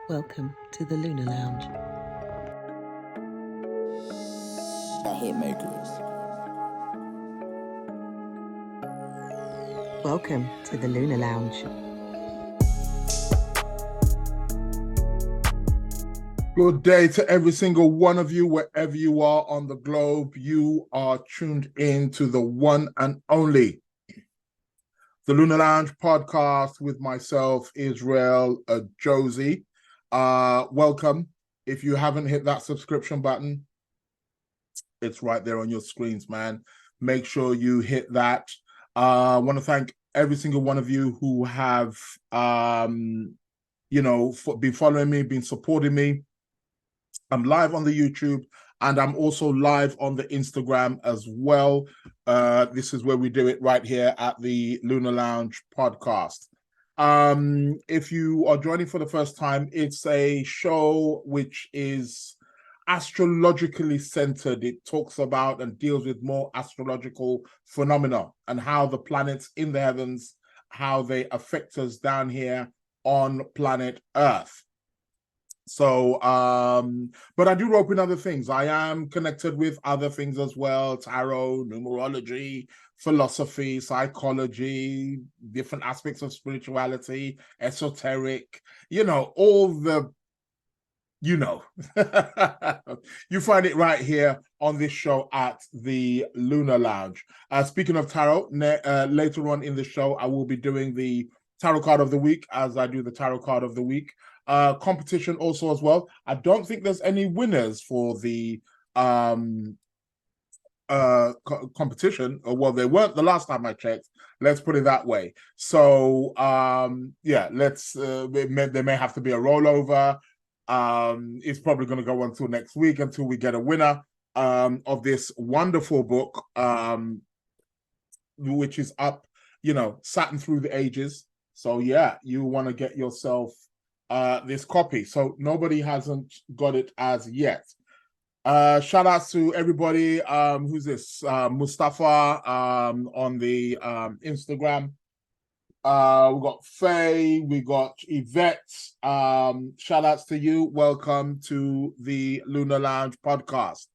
Welcome to the Lunar Lounge. The Hitmakers. Welcome to the Lunar Lounge. Good day to every single one of you, wherever you are on the globe. You are tuned in to the one and only the Lunar Lounge podcast with myself, Israel Josie. Welcome. If you haven't hit that subscription button, it's right there on your screens, man. Make sure you hit that. I want to thank every single one of you who have, been following me, been supporting me. I'm live on the YouTube and I'm also live on the Instagram as well. This is where we do it right here at the Lunar Lounge podcast. If you are joining for the first time, it's a show which is astrologically centered. It talks about and deals with more astrological phenomena and how the planets in the heavens, how they affect us down here on planet Earth. So, but I do rope in other things. I am connected with other things as well: tarot, numerology, philosophy, psychology, different aspects of spirituality, esoteric, all the, you find it right here on this show at the Lunar Lounge. Speaking of tarot, later on in the show, I will be doing the tarot card of the week as I do the tarot card of the week. Competition also as well. I don't think there's any winners for the competition. Well, they weren't the last time I checked. Let's put it that way. So let's there may have to be a rollover. It's probably going to go until next week until we get a winner of this wonderful book, which is up, Saturn Through the Ages. So yeah, you want to get yourself this copy. So nobody hasn't got it as yet. Shout outs to everybody. Who's this? Mustafa on the Instagram. We got Faye, we got Yvette. Shout outs to you. Welcome to the Lunar Lounge podcast.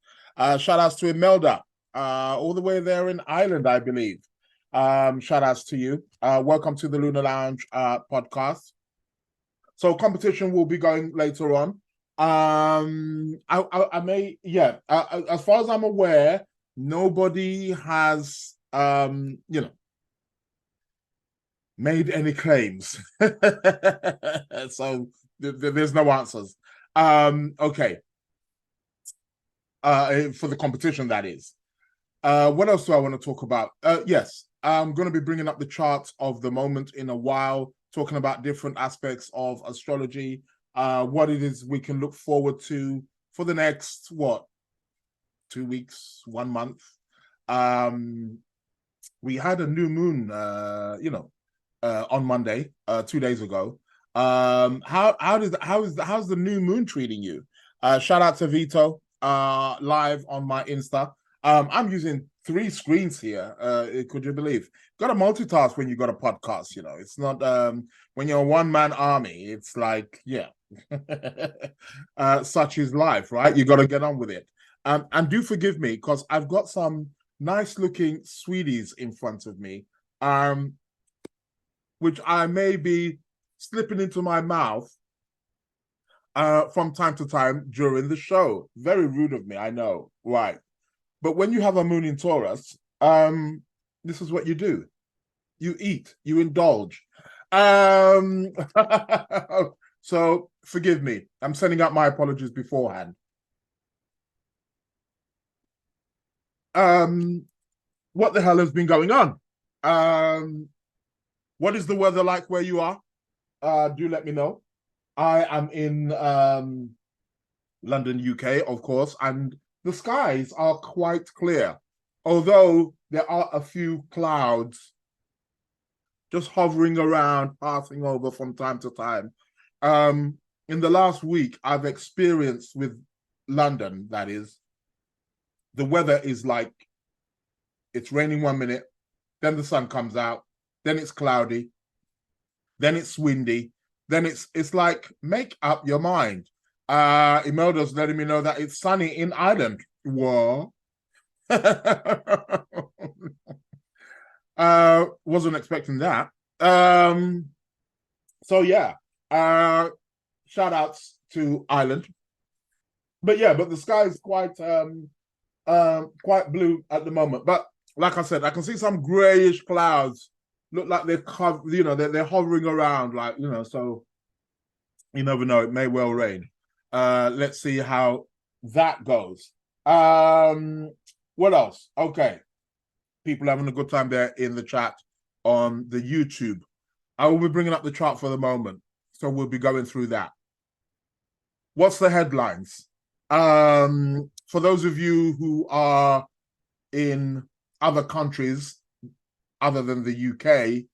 Shout outs to Imelda, all the way there in Ireland, I believe. Shout outs to you. Welcome to the Lunar Lounge podcast. So competition will be going later on. As far as I'm aware, nobody has made any claims. So there's no answers. Okay. For the competition, that is. What else do I want to talk about? Yes, I'm going to be bringing up the charts of the moment in a while, talking about different aspects of astrology, what it is we can look forward to for the next, 2 weeks, 1 month. We had a new moon, on Monday, 2 days ago. How's the new moon treating you? Shout out to Vito, live on my Insta. I'm using 3 screens here. Could you believe? Got to multitask when you got a podcast. It's not when you're a one-man army. It's like, yeah, such is life, right? You got to get on with it. And do forgive me because I've got some nice-looking sweeties in front of me, which I may be slipping into my mouth from time to time during the show. Very rude of me, I know, right? But when you have a moon in Taurus, this is what you do. You eat, you indulge. So forgive me. I'm sending out my apologies beforehand. What the hell has been going on? What is the weather like where you are? Do let me know. I am in London, UK, of course, and the skies are quite clear, although there are a few clouds just hovering around, passing over from time to time. In the last week, I've experienced with London, that is, the weather is like, it's raining 1 minute, then the sun comes out, then it's cloudy, then it's windy, then it's like, make up your mind. Imelda's letting me know that it's sunny in Ireland. Whoa. Wasn't expecting that. So yeah, shout outs to Ireland. But yeah, but the sky is quite blue at the moment. But like I said, I can see some grayish clouds. Look like they're they're hovering around, like, so you never know, it may well rain. Let's see how that goes. What else? Okay. People having a good time there in the chat on the YouTube. I will be bringing up the chart for the moment, so we'll be going through that. What's the headlines? For those of you who are in other countries other than the UK,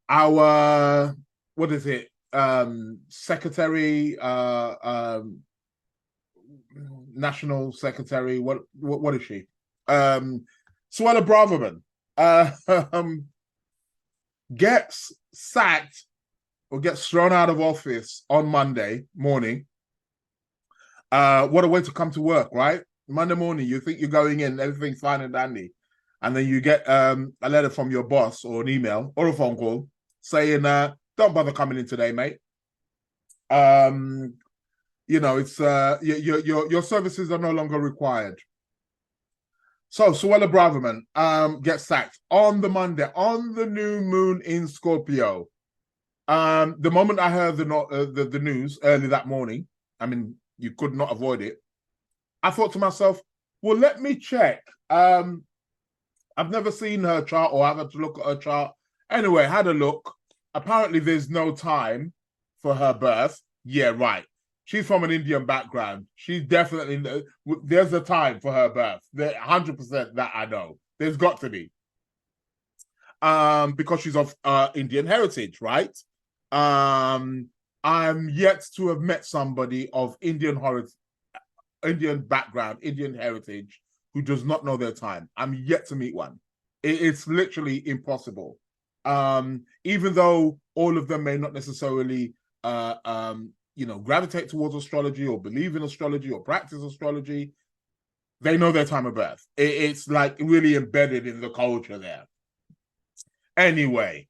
our, what is it? Secretary, National Secretary, what is she? Suella Braverman gets sacked or gets thrown out of office on Monday morning. What a way to come to work, right? Monday morning, you think you're going in, everything's fine and dandy. And then you get a letter from your boss or an email or a phone call saying, don't bother coming in today, mate. It's your services are no longer required. So Suella Braverman gets sacked on the Monday, on the new moon in Scorpio. The moment I heard the news early that morning, I mean, you could not avoid it. I thought to myself, well, let me check. I've never seen her chart or I've had to look at her chart. Anyway, had a look. Apparently, there's no time for her birth. Yeah, right. She's from an Indian background. She's definitely, there's a time for her birth. 100% that I know. There's got to be. Because she's of Indian heritage, right? I'm yet to have met somebody of Indian background, Indian heritage, who does not know their time. I'm yet to meet one. It's literally impossible. Even though all of them may not necessarily gravitate towards astrology or believe in astrology or practice astrology, they know their time of birth. It's like really embedded in the culture there. Anyway,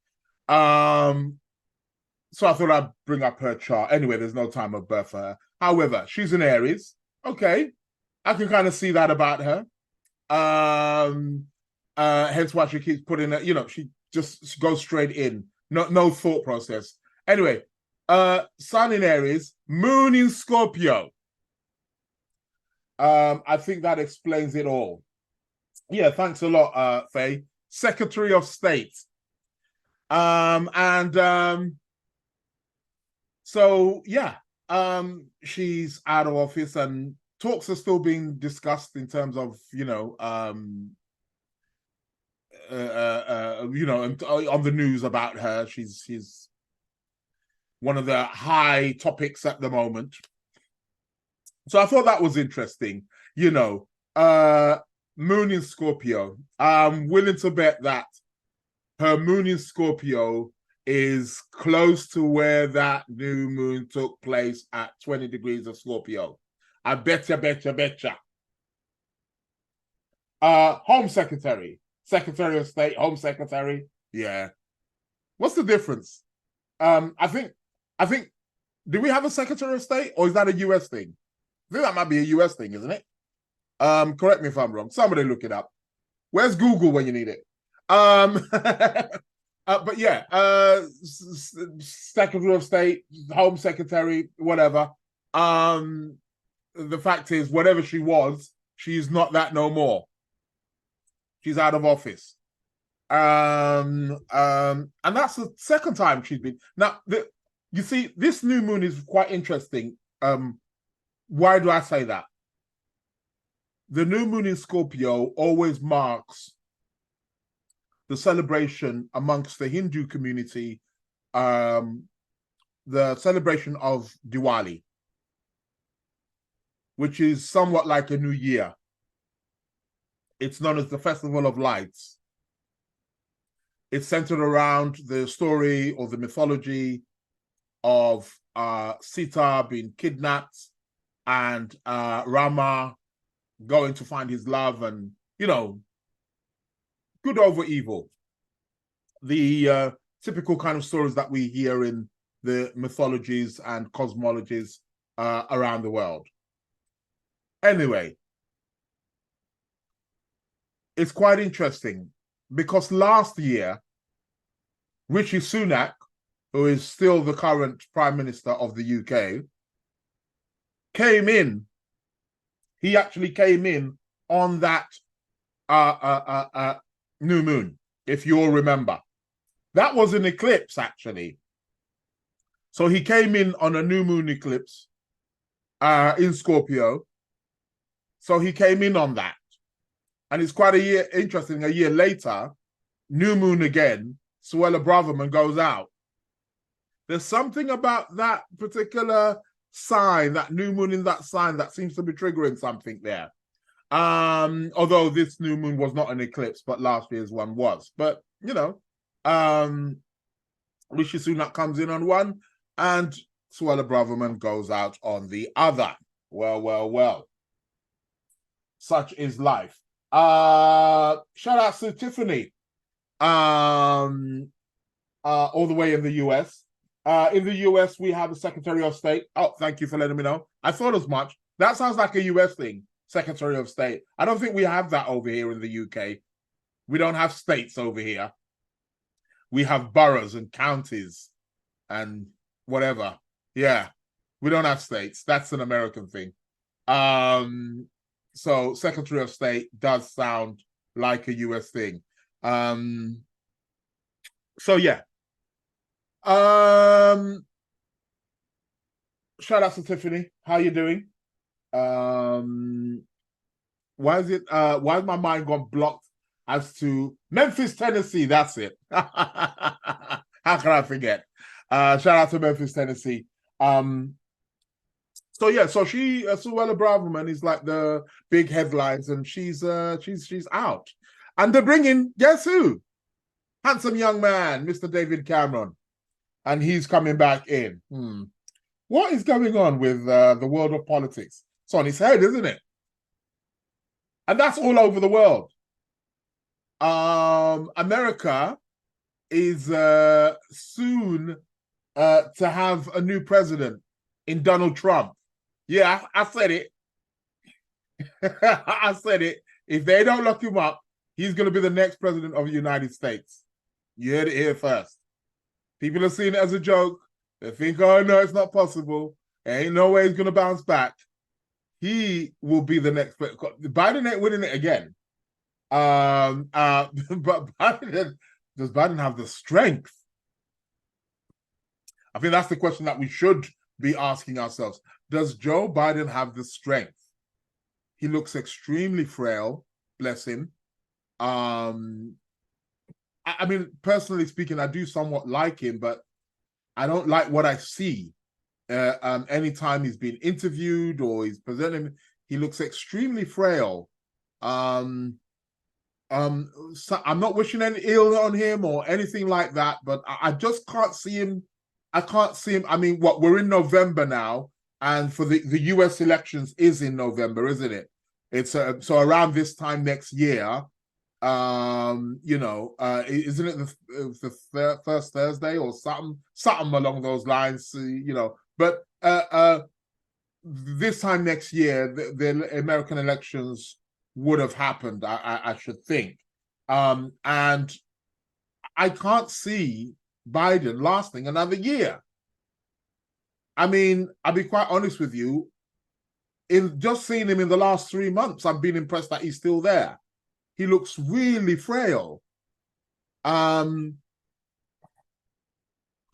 so I thought I'd bring up her chart. Anyway, there's no time of birth for her. However, she's an Aries. Okay, I can kind of see that about her. Hence why she keeps putting it, she just goes straight in. No thought process. Anyway, Sun in Aries, Moon in Scorpio. I think that explains it all. Yeah, thanks a lot, Faye. Secretary of State. So yeah, she's out of office and talks are still being discussed in terms of, on the news about her. She's one of the high topics at the moment. So I thought that was interesting. Moon in Scorpio. I'm willing to bet that her moon in Scorpio is close to where that new moon took place at 20 degrees of Scorpio. I betcha. Home Secretary, Secretary of State, Home Secretary. Yeah. What's the difference? I think, do we have a Secretary of State or is that a US thing? I think that might be a US thing, isn't it? Correct me if I'm wrong. Somebody look it up. Where's Google when you need it? But yeah, Secretary of State, Home Secretary, whatever. The fact is, whatever she was, she's not that no more. She's out of office. And that's the second time she's been. Now, you see, this new moon is quite interesting. Why do I say that? The new moon in Scorpio always marks the celebration amongst the Hindu community, the celebration of Diwali, which is somewhat like a new year. It's known as the Festival of Lights. It's centered around the story or the mythology of Sita being kidnapped and Rama going to find his love, and good over evil. The typical kind of stories that we hear in the mythologies and cosmologies around the world. Anyway, it's quite interesting because last year, Rishi Sunak, who is still the current Prime Minister of the UK, came in. He actually came in on that new moon, if you'll remember. That was an eclipse, actually. So he came in on a new moon eclipse in Scorpio. So he came in on that. And it's quite interesting. A year later, new moon again, Suella Braverman goes out. There's something about that particular sign, that new moon in that sign, that seems to be triggering something there. Although this new moon was not an eclipse, but last year's one was. But, Rishi Sunak comes in on one, and Suella Braverman goes out on the other. Well. Such is life. Shout out to Tiffany, all the way in the US. In the US, we have the Secretary of State. Oh, thank you for letting me know. I thought as much. That sounds like a US thing, Secretary of State. I don't think we have that over here in the UK. We don't have states over here. We have boroughs and counties and whatever. Yeah, we don't have states. That's an American thing. So Secretary of State does sound like a US thing. So yeah. Shout out to Tiffany. How you doing? Why is my mind gone blocked as to Memphis, Tennessee? That's it. How can I forget? Shout out to Memphis, Tennessee. So yeah, so Suella Braverman is like the big headlines, and she's out. And they're bringing, guess who? Handsome young man, Mr. David Cameron. And he's coming back in. What is going on with the world of politics? It's on his head, isn't it? And that's all over the world. America is soon to have a new president in Donald Trump. Yeah, I said it. I said it. If they don't lock him up, he's going to be the next president of the United States. You heard it here first. People are seeing it as a joke. They think, oh, no, it's not possible. There ain't no way he's going to bounce back. He will be the next. Biden ain't winning it again. But Biden, does Biden have the strength? I think that's the question that we should be asking ourselves. Does Joe Biden have the strength? He looks extremely frail, bless him. I mean, personally speaking, I do somewhat like him, but I don't like what I see. Anytime he's been interviewed or he's presenting, he looks extremely frail. So I'm not wishing any ill on him or anything like that, but I just can't see him. I can't see him. I mean, we're in November now, and for the US elections is in November, isn't it? It's so around this time next year. Isn't it the first Thursday or something along those lines? But this time next year, the American elections would have happened, I should think, and I can't see Biden lasting another year. I mean, I'll be quite honest with you. In just seeing him in the last 3 months, I've been impressed that he's still there. He looks really frail.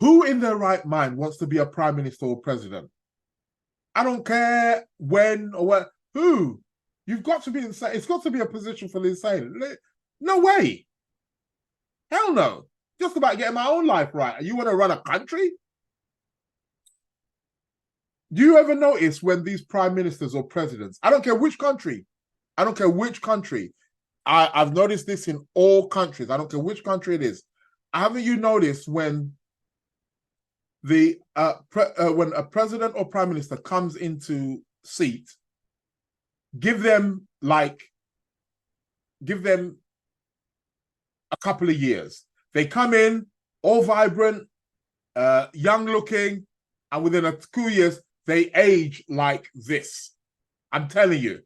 Who in their right mind wants to be a prime minister or president? I don't care when or what. Who? You've got to be insane. It's got to be a position for the insane. No way. Hell no. Just about getting my own life right. You want to run a country? Do you ever notice when these prime ministers or presidents, I don't care which country, I've noticed this in all countries, I don't care which country it is, haven't you noticed when when a president or prime minister comes into seat, give them a couple of years. They come in all vibrant, young looking, and within a 2 years, they age like this. I'm telling you.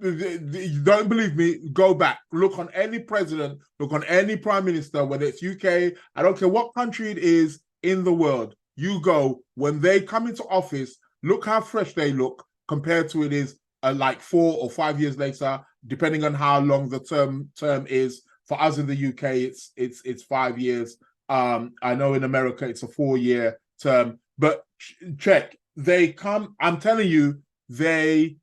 You don't believe me? Go back. Look on any president, look on any prime minister, whether it's UK, I don't care what country it is in the world. You go, when they come into office, look how fresh they look compared to it is like 4 or 5 years later, depending on how long the term is. For us in the UK, it's 5 years. I know in America it's a 4-year term, but check. They come. I'm telling you, they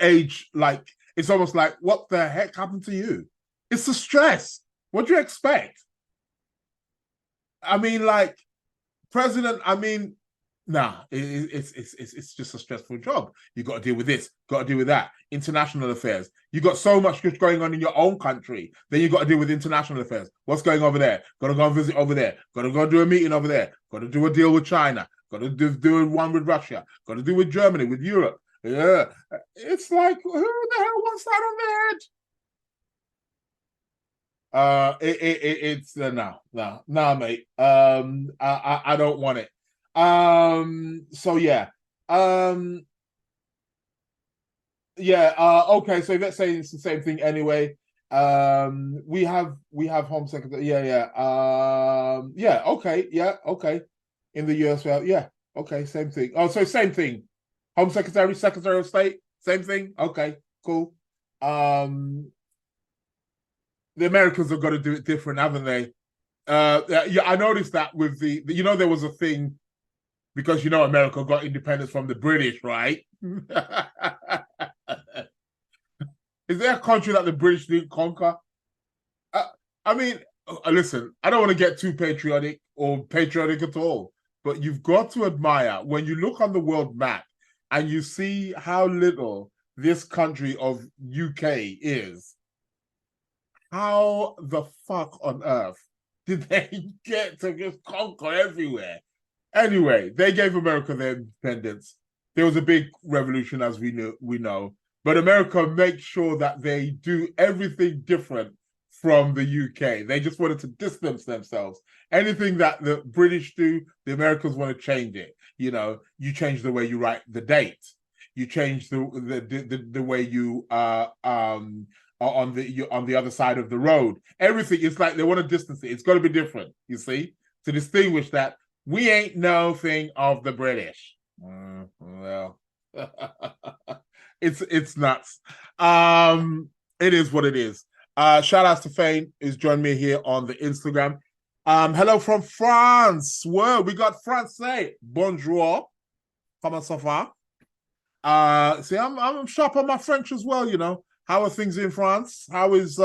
age like it's almost like, what the heck happened to you? It's the stress. What do you expect? I mean, like president. I mean, nah, it's just a stressful job. You got to deal with this, got to deal with that. International affairs. You got so much just going on in your own country. Then you got to deal with international affairs. What's going over there? Got to go and visit over there. Got to go do a meeting over there. Got to do a deal with China. Got to do one with Russia. Got to do with Germany, with Europe. Yeah, it's like, who the hell wants that on their head? It's no, mate. I don't want it. So yeah. Okay, so let's say it's the same thing anyway. We have Home Secretary. Okay. In the US, well, yeah, okay, same thing. Oh, so same thing. Home Secretary, Secretary of State, same thing. Okay, cool. The Americans have got to do it different, haven't they? Yeah, I noticed that with there was a thing because America got independence from the British, right? Is there a country that the British didn't conquer? I mean, listen, I don't want to get too patriotic or patriotic at all, but you've got to admire when you look on the world map and you see how little this country of UK is. How the fuck on earth did they get to just conquer everywhere? Anyway, they gave America their independence. There was a big revolution, as we know. But America makes sure that they do everything different from the UK. They just wanted to distance themselves. Anything that the British do, the Americans want to change it. You change the way you write the date. You change the way you are on the other side of the road. Everything is like they want to distance it. It's got to be different. You see, to distinguish that we ain't no thing of the British. Well, it's nuts. It is what it is. Shout out to Fane, who's joined me here on the Instagram. Hello from France. Well, we got Francais. Bonjour. Comment ça va? See, I'm sharp on my French as well, How are things in France? How is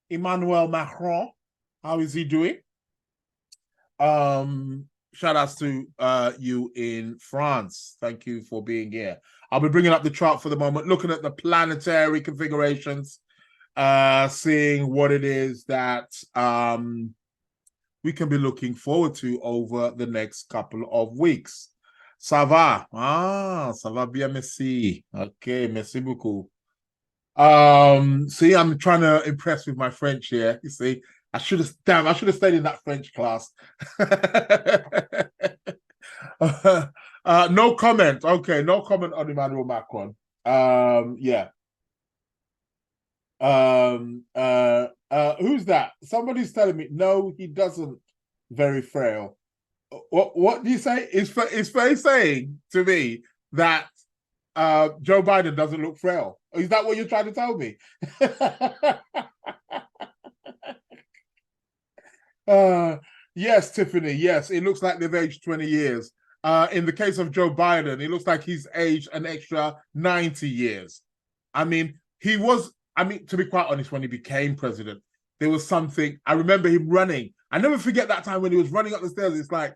Emmanuel Macron? How is he doing? Shout outs to you in France. Thank you for being here. I'll be bringing up the chart for the moment, looking at the planetary configurations, seeing what it is that we can be looking forward to over the next couple of weeks. Ça va? Ça va bien, merci. Okay, merci beaucoup. See, I'm trying to impress with my French here. You see, I should have stayed in that French class. No comment. Okay, no comment on Emmanuel Macron. Yeah. Who's that? Somebody's telling me no, he doesn't. Very frail. What do you say? Is Faye saying to me that Joe Biden doesn't look frail? Is that what you're trying to tell me? Yes, Tiffany. Yes, it looks like they've aged 20 years. In the case of Joe Biden, it looks like he's aged an extra 90 years. I mean, to be quite honest, when he became president, there was something. I remember him running. I never forget that time when he was running up the stairs. It's like,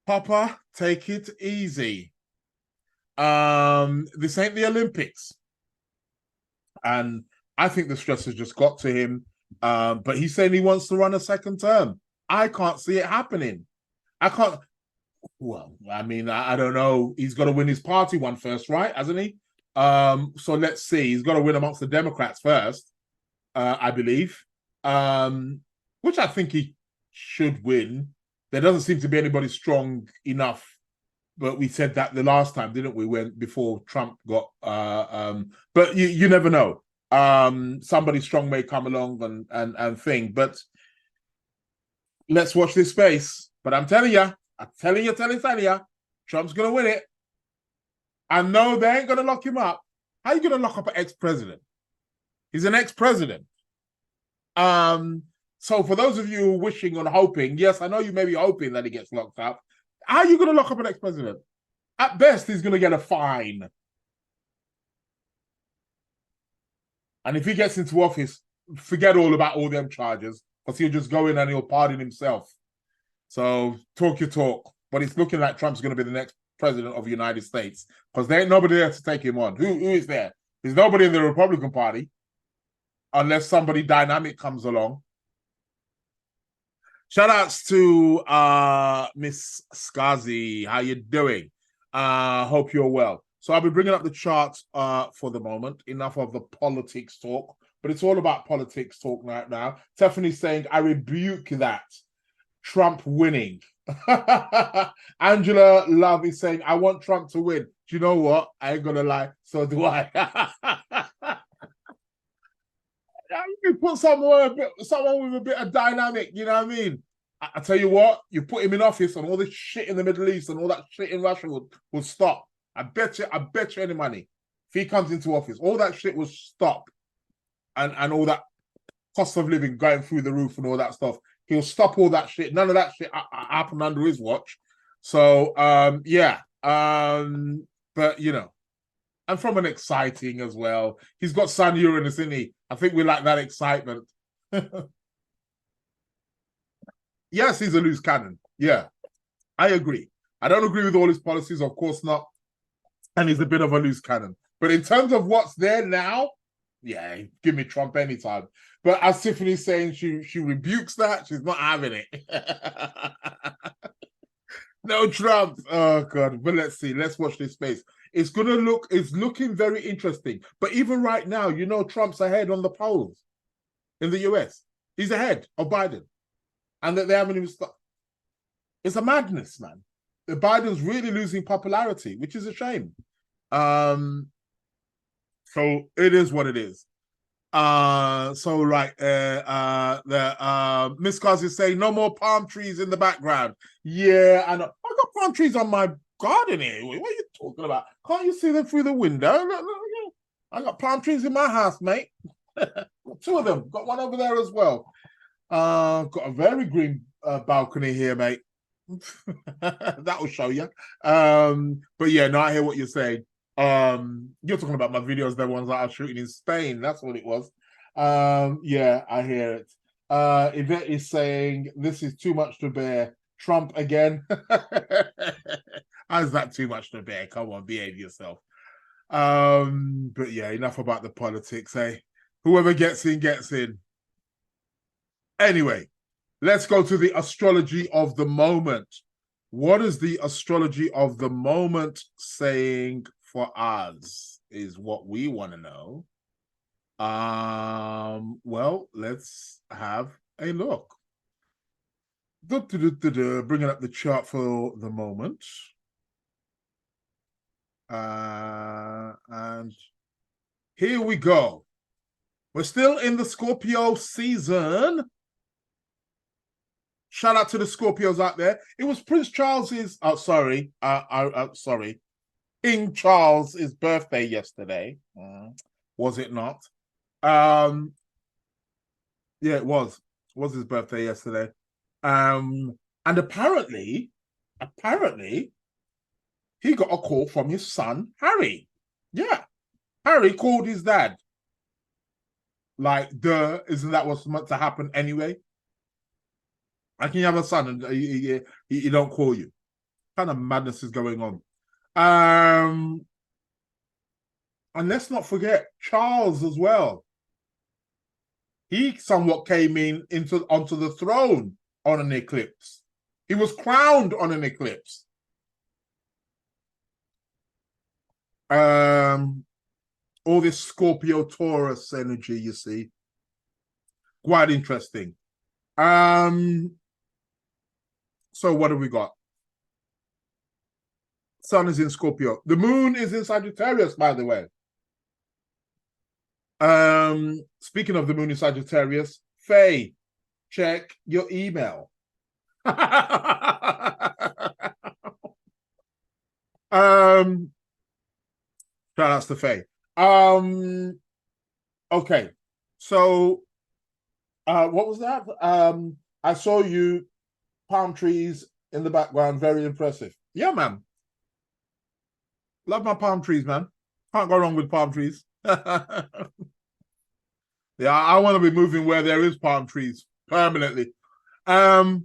Papa, take it easy. This ain't the Olympics. And I think the stress has just got to him. But he's saying he wants to run a second term. I can't see it happening. I can't. Well, I mean, I don't know. He's got to win his party one first, right? Hasn't he? So let's see. He's got to win amongst the Democrats first, I believe, which I think he should win. There doesn't seem to be anybody strong enough, but we said that the last time, didn't we? When before Trump got, but you never know. Somebody strong may come along and thing, but let's watch this space. But I'm telling you, Trump's gonna win it. I know they ain't gonna lock him up. How are you gonna lock up an ex-president? He's an ex-president. So for those of you who are wishing and hoping, yes, I know you may be hoping that he gets locked up. How are you gonna lock up an ex-president? At best, he's gonna get a fine. And if he gets into office, forget all about all them charges, because he'll just go in and he'll pardon himself. So talk your talk. But it's looking like Trump's going to be the next president of the United States, because there ain't nobody there to take him on. Who is there? There's nobody in the Republican Party, unless somebody dynamic comes along. Shout outs to Miss Skazi. How you doing? Hope you're well. So I'll be bringing up the chart for the moment. Enough of the politics talk, but it's all about politics talk right now. Tiffany's saying, I rebuke that. Trump winning. Angela Love is saying, I want Trump to win. Do you know what? I ain't gonna lie, so do I. You put someone with a bit of dynamic, you know what I mean? I tell you what, you put him in office and all this shit in the Middle East and all that shit in Russia will stop. I bet you any money. If he comes into office, all that shit will stop. And all that cost of living going through the roof and all that stuff. He'll stop all that shit. None of that shit happened under his watch. So, yeah. But, you know, and from an exciting as well. He's got Sun Uranus, isn't he? I think we like that excitement. Yes, he's a loose cannon. Yeah, I agree. I don't agree with all his policies, of course not. And he's a bit of a loose cannon. But in terms of what's there now, yeah, give me Trump anytime. But as Tiffany's saying, she rebukes that. She's not having it. No Trump. Oh, God. But let's see. Let's watch this space. It's looking very interesting. But even right now, you know, Trump's ahead on the polls in the US. He's ahead of Biden. And that they haven't even stopped. It's a madness, man. Biden's really losing popularity, which is a shame. So it is what it is. So like Miss Cars is saying no more palm trees in the background. Yeah, I know. I got palm trees on my garden here. What are you talking about? Can't you see them through the window? I got palm trees in my house, mate. Two of them. Got one over there as well. Got a very green balcony here, mate. That will show you. But yeah, no, I hear what you're saying. You're talking about my videos, the ones that I was shooting in Spain. That's what it was. Yeah, I hear it. Yvette is saying this is too much to bear. Trump again. How's that too much to bear? Come on, behave yourself. But yeah, enough about the politics, eh? Whoever gets in, gets in. Anyway, let's go to the astrology of the moment. What is the astrology of the moment saying for us is what we want to know. Well, let's have a look. Bringing up the chart for the moment. And here we go. We're still in the Scorpio season. Shout out to the Scorpios out there. It was Prince Charles's, King Charles's birthday yesterday. Was it not? Yeah, it was. It was his birthday yesterday. And apparently, he got a call from his son, Harry. Yeah. Harry called his dad. Like, isn't that what's meant to happen anyway? How can you have a son and he don't call you? What kind of madness is going on? And let's not forget Charles as well. He somewhat came onto the throne on an eclipse. He was crowned on an eclipse. All this Scorpio Taurus energy, you see. Quite interesting. So what have we got? Sun is in Scorpio. The moon is in Sagittarius, by the way. Speaking of the moon in Sagittarius, Faye, check your email. Shout outs to Faye. Okay. So what was that? I saw you, palm trees in the background, very impressive. Yeah, man. Love my palm trees, man. Can't go wrong with palm trees. Yeah, I want to be moving where there is palm trees permanently. So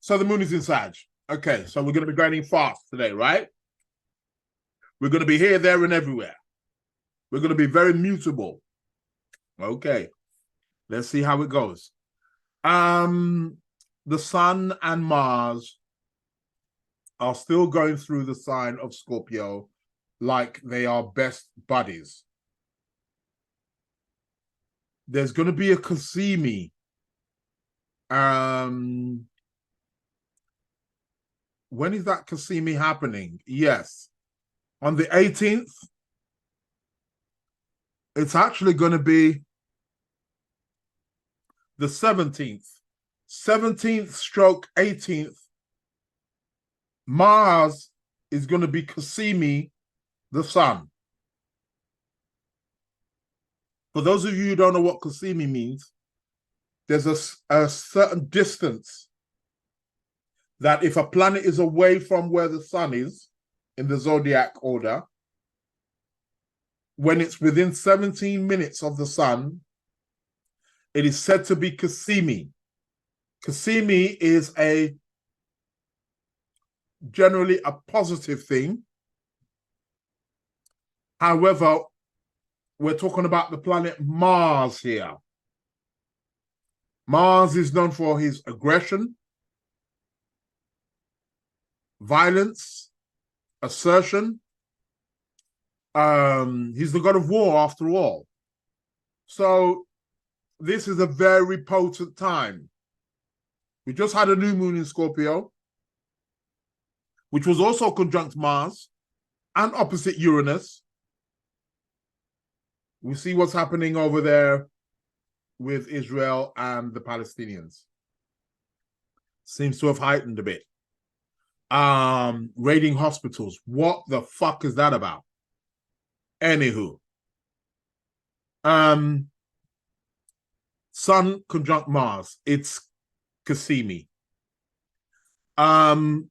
the moon is in Sag. Okay, so we're going to be going fast today, right? We're going to be here, there, and everywhere. We're going to be very mutable. Okay, let's see how it goes. The Sun and Mars are still going through the sign of Scorpio like they are best buddies. There's going to be a Cassimi. When is that Cassimi happening? Yes. On the 18th, it's actually going to be the 17th. 17th stroke 18th. Mars is going to be Cassimi the Sun. For those of you who don't know what Cassimi means, there's a certain distance that if a planet is away from where the Sun is in the zodiac order, when it's within 17 minutes of the Sun, it is said to be Cassimi. Cassimi is generally a positive thing. However, we're talking about the planet Mars here. Mars is known for his aggression, violence, assertion. He's the god of war, after all. So this is a very potent time. We just had a new moon in Scorpio, which was also conjunct Mars and opposite Uranus. We see what's happening over there with Israel and the Palestinians. Seems to have heightened a bit. Raiding hospitals. What the fuck is that about? Anywho. Sun conjunct Mars. It's Cassimi. On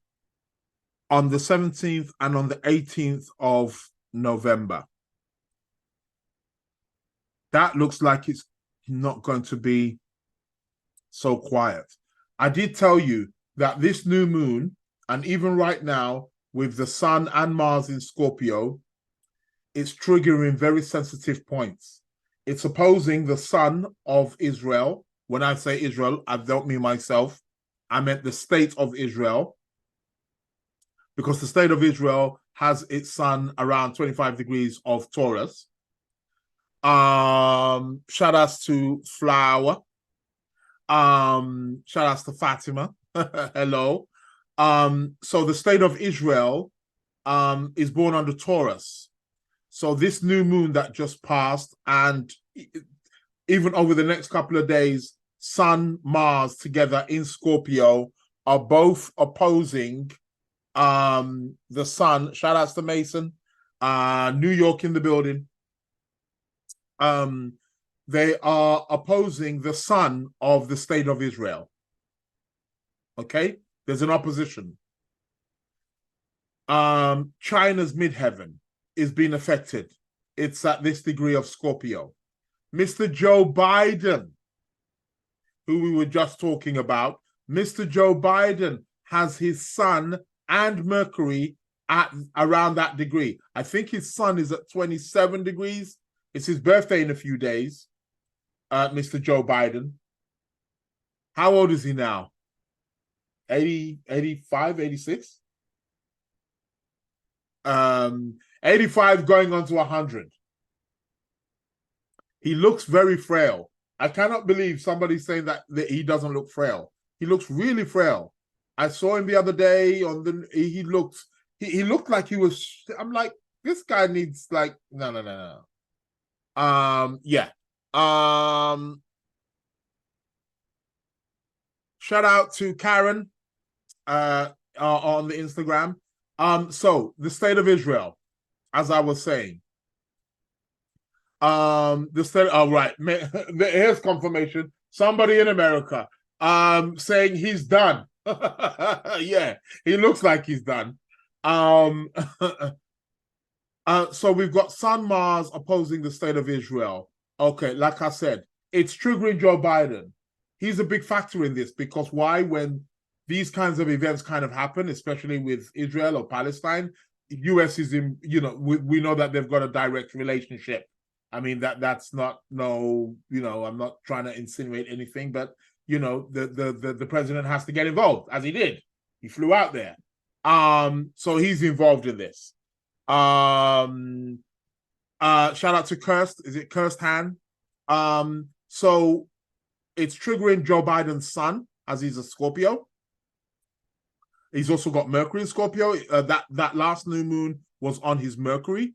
the 17th and on the 18th of November. That looks like it's not going to be so quiet. I did tell you that this new moon, and even right now, with the Sun and Mars in Scorpio, it's triggering very sensitive points. It's opposing the Sun of Israel. When I say Israel, I don't mean myself. I meant the state of Israel. Because the state of Israel has its sun around 25 degrees of Taurus. Shout outs to Flower. Shout outs to Fatima. Hello. So the state of Israel is born under Taurus. So this new moon that just passed, and even over the next couple of days, Sun, Mars together in Scorpio are both opposing the Sun. Shout outs to Mason. New York in the building. They are opposing the Sun of the state of Israel. Okay? There's an opposition. China's midheaven is being affected. It's at this degree of Scorpio. Mr. Joe Biden, who we were just talking about, Mr. Joe Biden has his Sun and Mercury at around that degree. I think his Sun is at 27 degrees. It's his birthday in a few days. Mr. Joe Biden. How old is he now? 80, 85, 86? 85 going on to 100. He looks very frail. I cannot believe somebody's saying that he doesn't look frail. He looks really frail. I saw him the other day on the. He looked like he was. I'm like, this guy needs like no. Yeah. Shout out to Karen on the Instagram. So the state of Israel, as I was saying. The state. Oh, right. Here's confirmation. Somebody in America saying he's done. Yeah, he looks like he's done. So we've got Sun Mars opposing the state of Israel. Okay, like I said, it's triggering Joe Biden. He's a big factor in this because why? When these kinds of events kind of happen, especially with Israel or Palestine, the US is in, we know that they've got a direct relationship. I mean, that's not I'm not trying to insinuate anything, but the president has to get involved, as he did. He flew out there. So he's involved in this. Shout out to Kirst. Is it Kirst Han? So it's triggering Joe Biden's sun, as he's a Scorpio. He's also got Mercury in Scorpio. That last new moon was on his Mercury,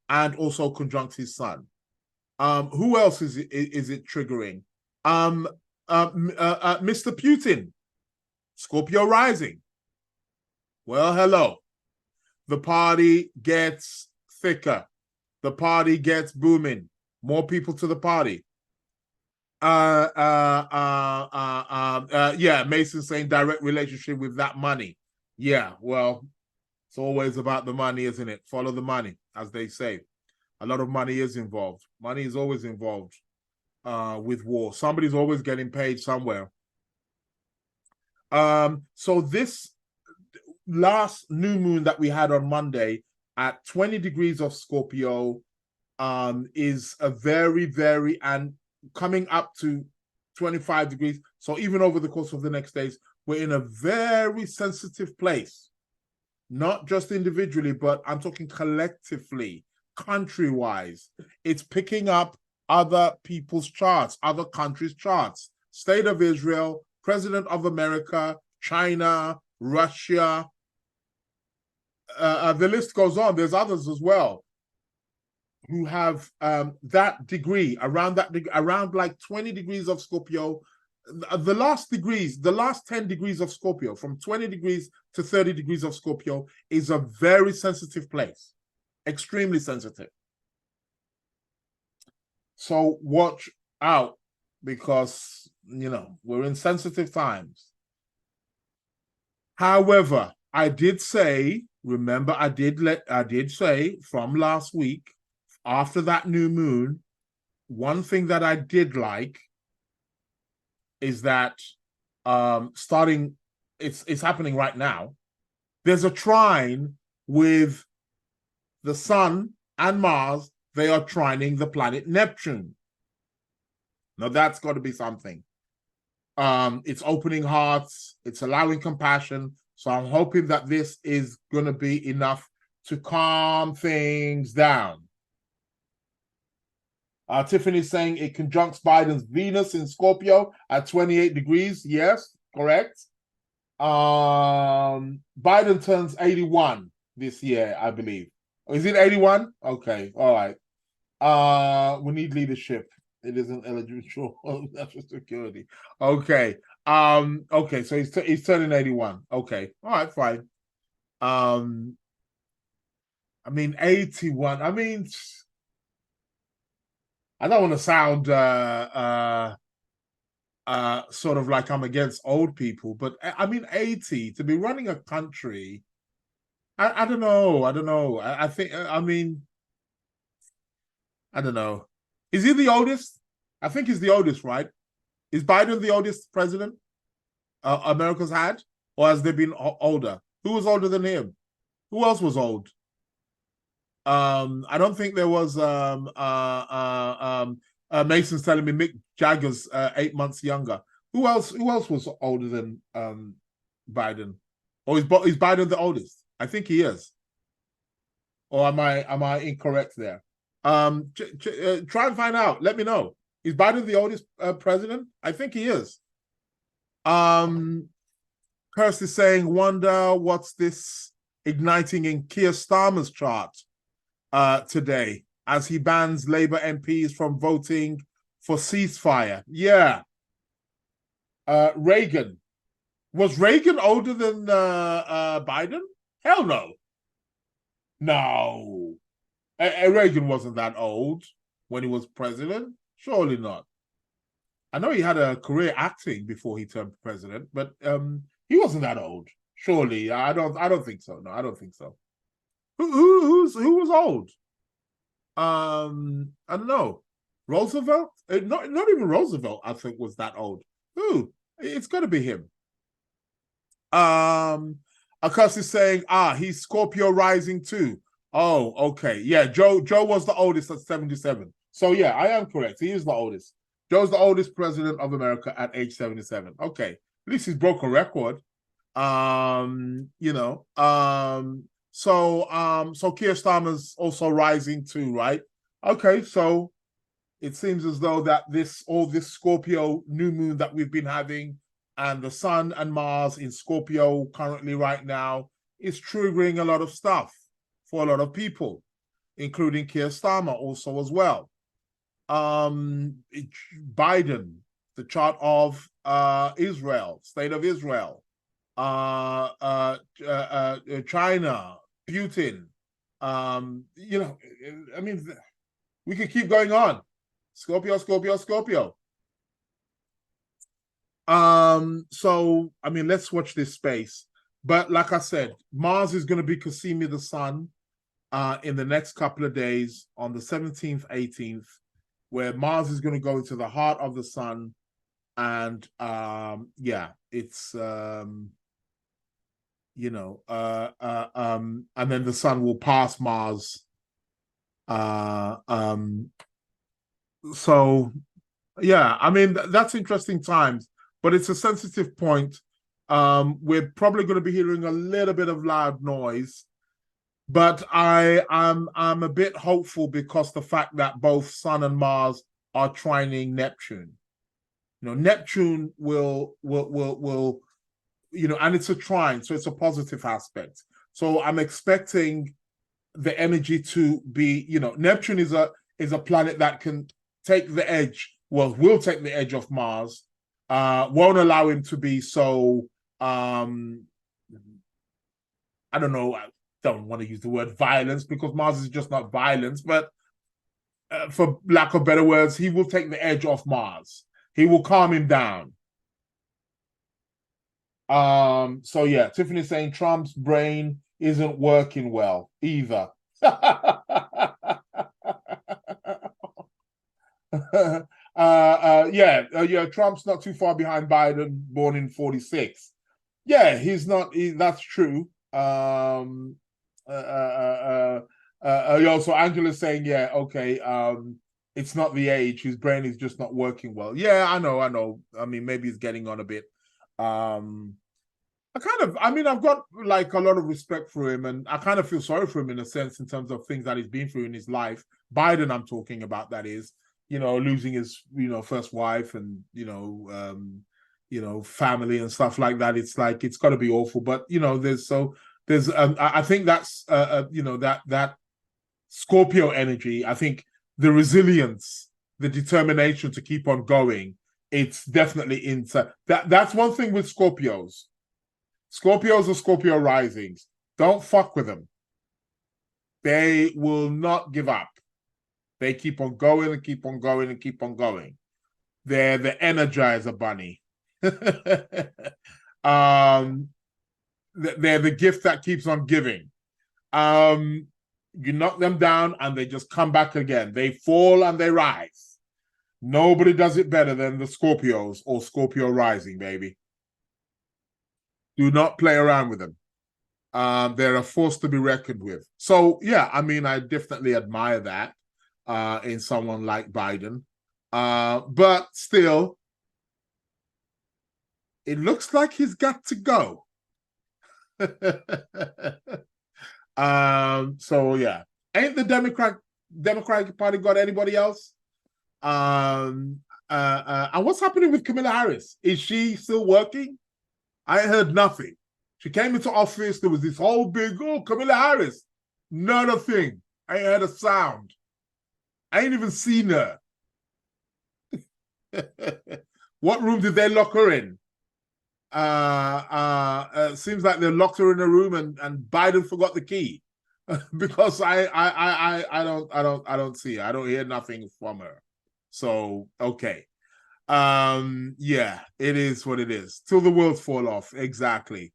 and also conjunct his sun. Who else is it triggering? Mr. Putin, Scorpio rising. Well, hello. The party gets thicker. The party gets booming. More people to the party. Yeah, Mason saying direct relationship with that money. Yeah, well, it's always about the money, isn't it? Follow the money, as they say. A lot of money is involved. Money is always involved with war. Somebody's always getting paid somewhere. So this last new moon that we had on Monday at 20 degrees of Scorpio is a very, very, and coming up to 25 degrees. So even over the course of the next days, we're in a very sensitive place, not just individually, but I'm talking collectively, country-wise. It's picking up other people's charts, other countries' charts. State of Israel, President of America, China, Russia. The list goes on. There's others as well who have that degree, around like 20 degrees of Scorpio. The last 10 degrees of Scorpio, from 20 degrees to 30 degrees of Scorpio, is a very sensitive place, extremely sensitive. So watch out, because, we're in sensitive times. However, I did say, remember, I did say from last week, after that new moon, one thing that I did like is that starting, it's happening right now. There's a trine with the Sun and Mars. They are trining the planet Neptune. Now that's got to be something. It's opening hearts. It's allowing compassion. So I'm hoping that this is going to be enough to calm things down. Tiffany's saying it conjuncts Biden's Venus in Scorpio at 28 degrees. Yes, correct. Biden turns 81 this year, I believe. Is it 81? Okay, all right. We need leadership. It isn't eligible for national security. Okay. Okay, so he's turning 81. Okay. All right, fine. I mean, 81. I mean, I don't want to sound sort of like I'm against old people, but I mean, 80 to be running a country. I don't know. I think, I mean, I don't know. Is he the oldest? I think he's the oldest, right? Is Biden the oldest president America's had? Or has there been older? Who was older than him? Who else was old? I don't think there was Mason's telling me Mick Jagger's 8 months younger. Who else was older than Biden? Or is Biden the oldest? I think he is. Or am I incorrect there? Try and find out. Let me know. Is Biden the oldest president? I think he is. Kirst is saying, wonder what's this igniting in Keir Starmer's chart today as he bans Labour MPs from voting for ceasefire. Yeah. Reagan. Was Reagan older than Biden? Hell no. No. Reagan wasn't that old when he was president. Surely not. I know he had a career acting before he turned president, but he wasn't that old. Surely, I don't think so. No, I don't think so. Who was old? I don't know. Roosevelt? Not even Roosevelt, I think, was that old. Who? It's got to be him. Akas is saying, he's Scorpio rising too. Oh, okay. Yeah, Joe was the oldest at 77. So yeah, I am correct. He is the oldest. Joe's the oldest president of America at age 77. Okay. At least he's broke a record. You know. So Keir Starmer's also rising too, right? Okay, so it seems as though that this Scorpio new moon that we've been having and the Sun and Mars in Scorpio currently right now is triggering a lot of stuff for a lot of people, including Keir Starmer also as well. Biden, the chart of Israel, state of Israel, China, Putin, you know, I mean, we could keep going on. Scorpio. So, I mean, let's watch this space. But like I said, Mars is going to be Cassimi the Sun in the next couple of days on the 17th, 18th, where Mars is going to go into the heart of the Sun. And yeah, it's, you know, and then the Sun will pass Mars. So, yeah, I mean, that's interesting times, but it's a sensitive point. We're probably going to be hearing a little bit of loud noise, but I'm a bit hopeful because the fact that both Sun and Mars are trining Neptune. You know, Neptune will you know, and it's a trine, so it's a positive aspect. So I'm expecting the energy to be, you know, Neptune is a planet that can take the edge. Well, will take the edge off Mars. Won't allow him to be so. I don't know. I don't want to use the word violence because Mars is just not violence, but for lack of better words, he will take the edge off Mars. He will calm him down. So yeah, Tiffany's saying Trump's brain isn't working well either. Yeah, Trump's not too far behind Biden, born in 46. Yeah, he's not. That's true. Also, Angela's saying, yeah, okay. It's not the age; his brain is just not working well. Yeah, I know. I mean, maybe he's getting on a bit. I've got like a lot of respect for him, and I kind of feel sorry for him in a sense in terms of things that he's been through in his life. Biden, I'm talking about, that is, you know, losing his, you know, first wife and, you know, family and stuff like that. It's like, it's got to be awful. But, you know, I think that's, you know, that Scorpio energy, I think the resilience, the determination to keep on going, it's definitely into that. That's one thing with Scorpios. Scorpios or Scorpio risings, don't fuck with them. They will not give up. They keep on going and keep on going and keep on going. They're the Energizer Bunny. They're the gift that keeps on giving. You knock them down and they just come back again. They fall and they rise. Nobody does it better than the Scorpios or Scorpio rising, baby. Do not play around with them. They're a force to be reckoned with. So, yeah, I mean, I definitely admire that in someone like Biden. But still, it looks like he's got to go. So yeah. Ain't the Democratic Party got anybody else? And what's happening with Kamala Harris? Is she still working? I heard nothing. She came into office, there was this whole big, oh, Kamala Harris. Not a thing. I ain't heard a sound. I ain't even seen her. What room did they lock her in? Seems like they locked her in a room and Biden forgot the key. Because I don't see her. I don't hear nothing from her. So okay. Yeah, it is what it is. Till the wheels fall off. Exactly.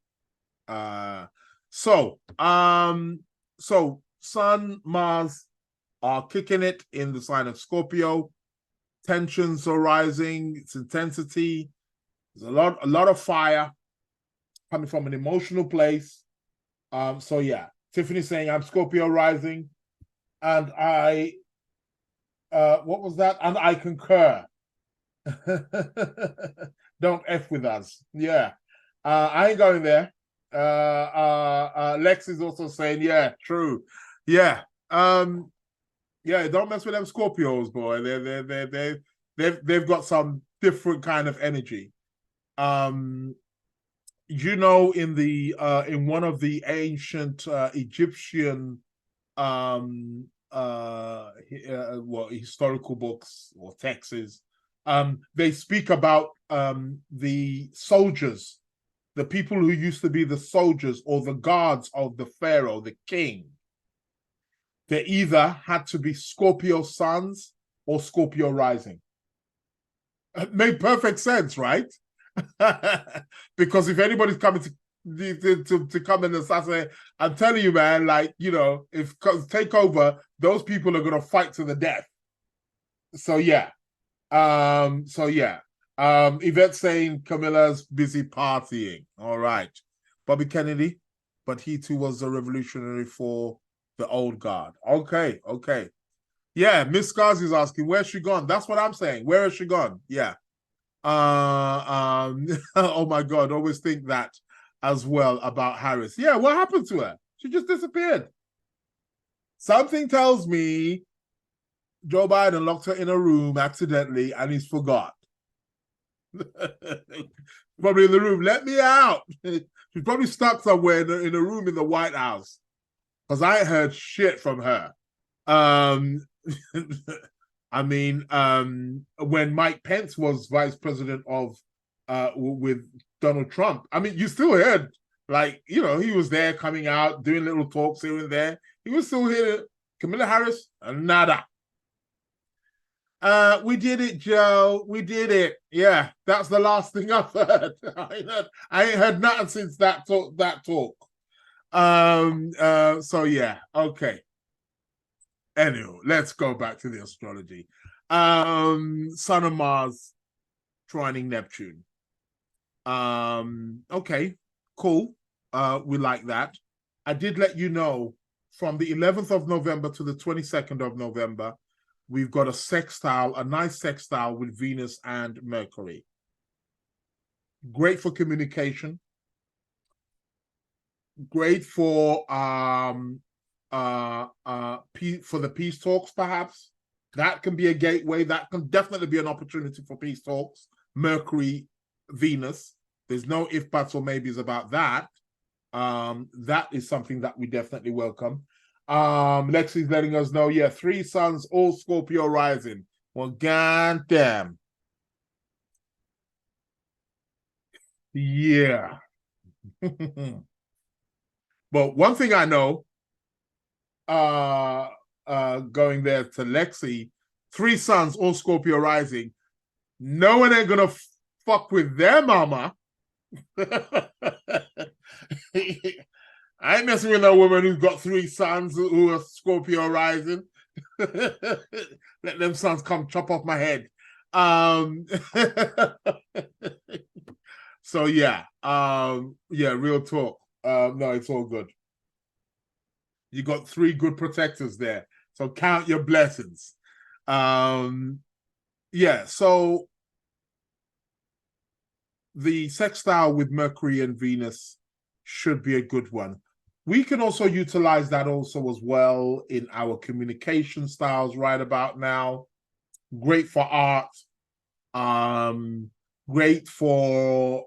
So Sun, Mars are kicking it in the sign of Scorpio. Tensions are rising, its intensity. There's a lot of fire coming from an emotional place. So yeah, Tiffany's saying I'm Scorpio rising, and I what was that? And I concur. Don't F with us. Yeah. I ain't going there. Lex is also saying, yeah, true. Yeah. Yeah, don't mess with them Scorpios, boy. They've got some different kind of energy. You know, in one of the ancient Egyptian historical books or texts, they speak about the soldiers, the people who used to be the soldiers or the guards of the pharaoh, the king. They either had to be Scorpio suns or Scorpio rising. It made perfect sense, right? Because if anybody's coming to come and assassinate, I'm telling you, man, like, you know, if take over, those people are going to fight to the death. So yeah. Yvette saying Camilla's busy partying. All right. Bobby Kennedy, but he too was a revolutionary for the old guard. Okay. Yeah, Miss Scars is asking, where's she gone? That's what I'm saying. Where has she gone? Yeah. Oh my God, always think that as well about Harris. Yeah, what happened to her? She just disappeared. Something tells me Joe Biden locked her in a room accidentally and he's forgot. Probably in the room, let me out. She's probably stuck somewhere in a room in the White House. Because I ain't heard shit from her. I mean, when Mike Pence was vice president of with Donald Trump, I mean, you still heard, like, you know, he was there coming out, doing little talks here and there. He was still here. Kamala Harris, nada. We did it, Joe. We did it. Yeah, that's the last thing I've heard. I ain't heard nothing since that talk. So yeah, okay. Anyway, let's go back to the astrology. Sun and Mars trining Neptune. Okay, cool. We like that. I did let you know from the 11th of November to the 22nd of November, we've got a sextile, a nice sextile with Venus and Mercury. Great for communication. Great for for the peace talks, perhaps. That can be a gateway. That can definitely be an opportunity for peace talks. Mercury, Venus. There's no if, buts, or maybes about that. That is something that we definitely welcome. Lexi's letting us know, yeah, 3 suns, all Scorpio rising. Well, goddamn. Yeah. But one thing I know, going there to Lexi, 3 suns, all Scorpio rising. No one ain't gonna fuck with their mama. I ain't messing with no woman who's got 3 sons who are Scorpio rising. Let them sons come chop off my head. So yeah, real talk. No, it's all good. You got 3 good protectors there, so count your blessings. yeah, so the sextile with Mercury and Venus should be a good one. We can also utilize that also as well in our communication styles right about now. Great for art, great for,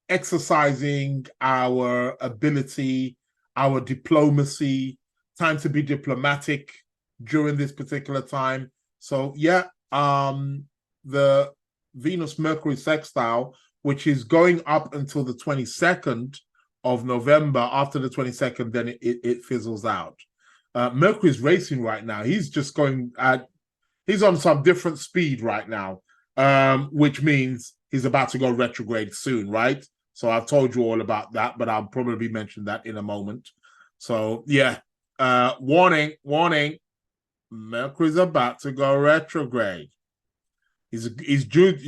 exercising our ability, our diplomacy, time to be diplomatic during this particular time. So yeah, the Venus Mercury sextile, which is going up until the 22nd of November. After the 22nd, then it fizzles out. Mercury's racing right now. He's just going at, he's on some different speed right now, which means he's about to go retrograde soon, right? So I've told you all about that, but I'll probably mention that in a moment. So yeah, warning, Mercury's about to go retrograde. He's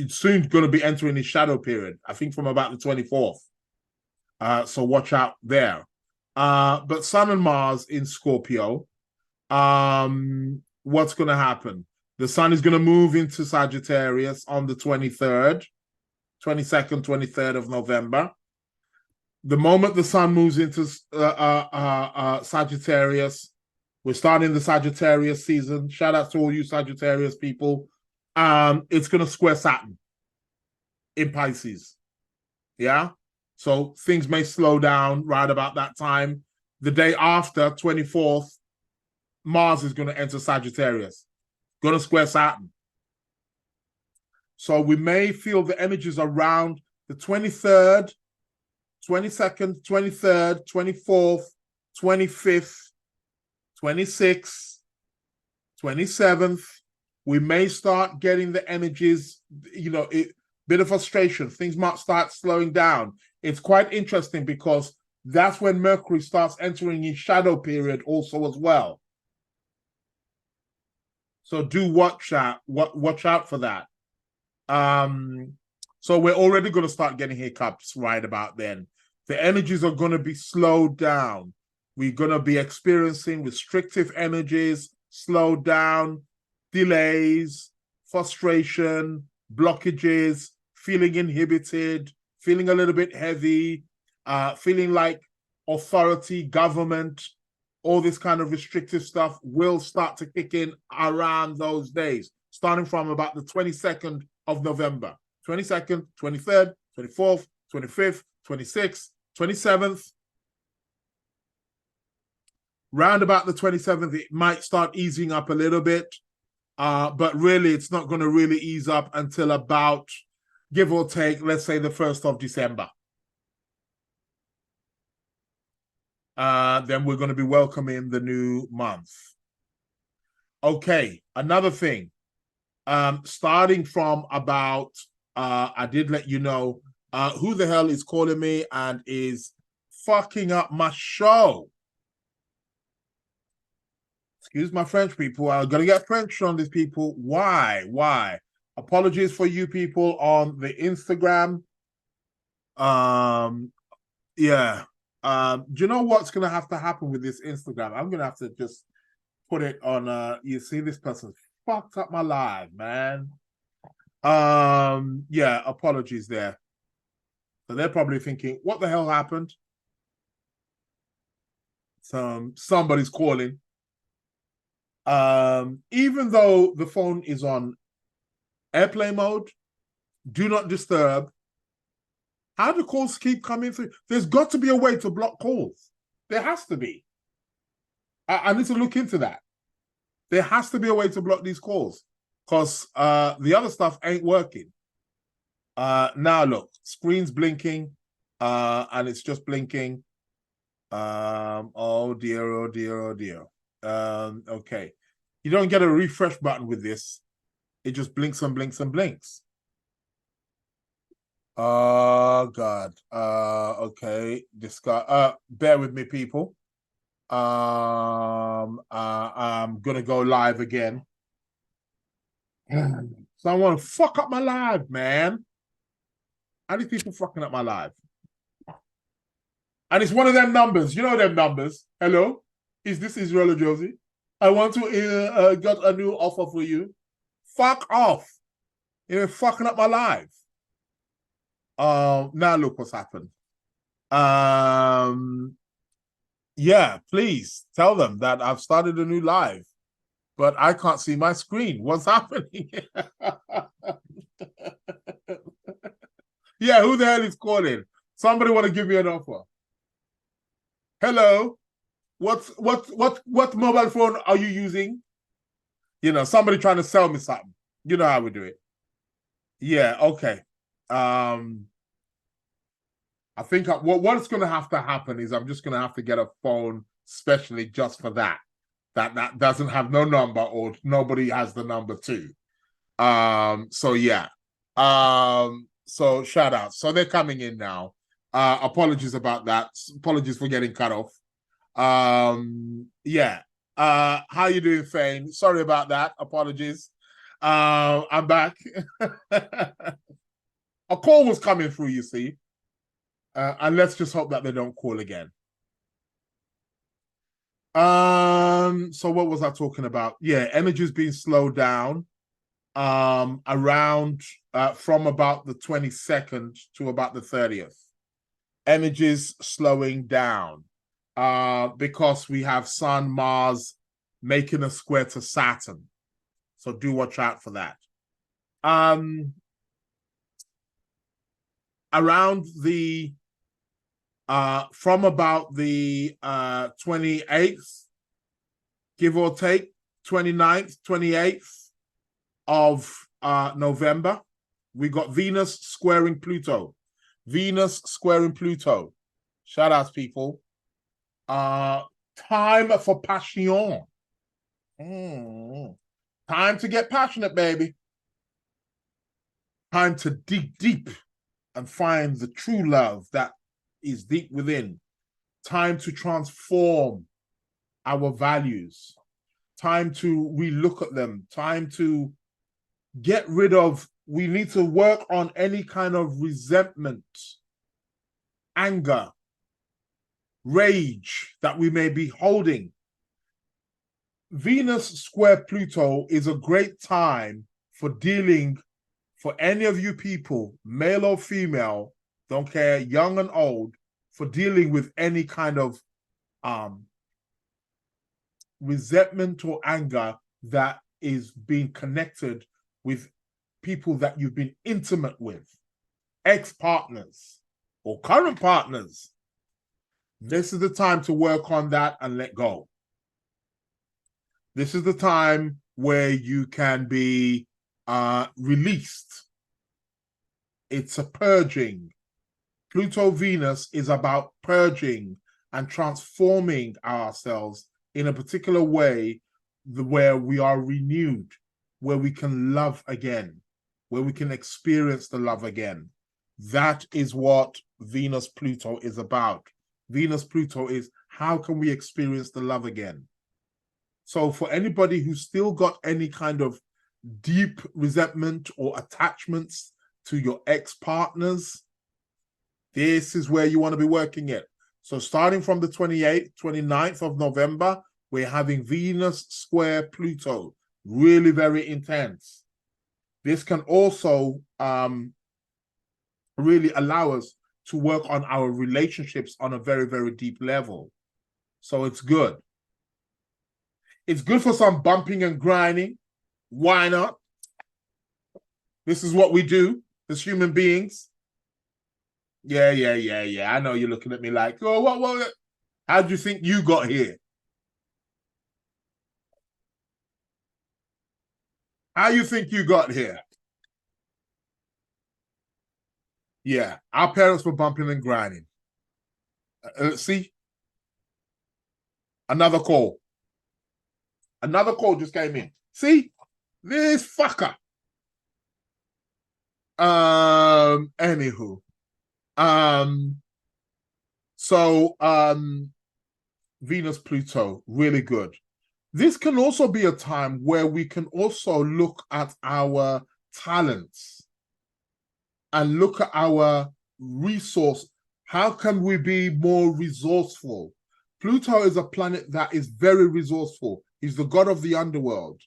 soon going to be entering his shadow period, I think from about the 24th. So watch out there. But Sun and Mars in Scorpio, what's going to happen? The Sun is going to move into Sagittarius on the 22nd, 23rd of November. The moment the Sun moves into Sagittarius, we're starting the Sagittarius season. Shout out to all you Sagittarius people. It's going to square Saturn in Pisces. Yeah? So things may slow down right about that time. The day after, 24th, Mars is going to enter Sagittarius. Going to square Saturn. So we may feel the energies around the 23rd, 22nd, 23rd, 24th, 25th, 26th, 27th. We may start getting the energies, bit of frustration. Things might start slowing down. It's quite interesting because that's when Mercury starts entering his shadow period also as well. So do watch out for that. So we're already going to start getting hiccups right about then. The energies are going to be slowed down. We're going to be experiencing restrictive energies, slowed down, delays, frustration, blockages, feeling inhibited, feeling a little bit heavy, feeling like authority, government, all this kind of restrictive stuff will start to kick in around those days, starting from about the 22nd of November. 22nd, 23rd, 24th, 25th, 26th, 27th. Round about the 27th, it might start easing up a little bit, but really it's not going to really ease up until about, give or take, let's say the 1st of December. Then we're going to be welcoming the new month. Okay, another thing. Starting from about, I did let you know, who the hell is calling me and is fucking up my show. Excuse my French, people. I'm going to get French on these people. Why? Apologies for you people on the Instagram. Yeah. Do you know what's going to have to happen with this Instagram? I'm going to have to just put it on, you see this person fucked up my live, man. Yeah, apologies there. So they're probably thinking, what the hell happened? Somebody's calling. Even though the phone is on airplane mode, do not disturb. How do calls keep coming through? There's got to be a way to block calls. There has to be. I need to look into that. There has to be a way to block these calls because the other stuff ain't working. Now look, screen's blinking, and it's just blinking. Oh dear. Okay. You don't get a refresh button with this. It just blinks and blinks and blinks. Oh God. Okay. This guy. Bear with me, people. I'm gonna go live again. Someone fuck up my live, man. How these people fucking up my live? And it's one of them numbers. You know them numbers. Hello? Is this Israel or Josie? I want to got a new offer for you. Fuck off. You're fucking up my life. Now look what's happened. Yeah, please tell them that I've started a new live, but I can't see my screen. What's happening? Yeah, who the hell is calling? Somebody want to give me an offer? Hello? What mobile phone are you using? You know, somebody trying to sell me something. You know how we do it. Yeah, okay. I think what's going to have to happen is I'm just going to have to get a phone specially just for that. That doesn't have no number or nobody has the number too. So yeah. So shout out. So they're coming in now. Apologies about that. Apologies for getting cut off. Yeah. How you doing, Fane? Sorry about that. Apologies. I'm back. A call was coming through, you see. And let's just hope that they don't call again. So what was I talking about? Yeah, energy's being slowed down around from about the 22nd to about the 30th. Energy's slowing down because we have Sun, Mars making a square to Saturn. So do watch out for that. Around the from about the 28th, give or take, 29th, 28th of November, we got Venus squaring Pluto. Venus squaring Pluto. Shout outs, people. Time for passion. Time to get passionate, baby. Time to dig deep and find the true love that is deep within. Time to transform our values. Time to relook at them. Time to get rid of, we need to work on any kind of resentment, anger, rage that we may be holding. Venus square Pluto is a great time for dealing, for any of you people, male or female, don't care, young and old, for dealing with any kind of resentment or anger that is being connected with people that you've been intimate with, ex-partners or current partners. This is the time to work on that and let go. This is the time where you can be released. It's a purging. Pluto Venus is about purging and transforming ourselves in a particular way where we are renewed, where we can love again, where we can experience the love again. That is what Venus Pluto is about. Venus Pluto is how can we experience the love again? So for anybody who's still got any kind of deep resentment or attachments to your ex-partners, this is where you want to be working it. So starting from the 28th, 29th of November, we're having Venus square Pluto. Really very intense. This can also really allow us to work on our relationships on a very, very deep level. So it's good. It's good for some bumping and grinding. Why not? This is what we do as human beings. Yeah. I know you're looking at me like, oh, what? How do you think you got here? How you think you got here? Yeah, our parents were bumping and grinding. See? Another call. Another call just came in. See? This fucker. Anywho. Venus Pluto, really good. This can also be a time where we can also look at our talents and look at our resource. How can we be more resourceful? Pluto is a planet that is very resourceful. He's the god of the underworld.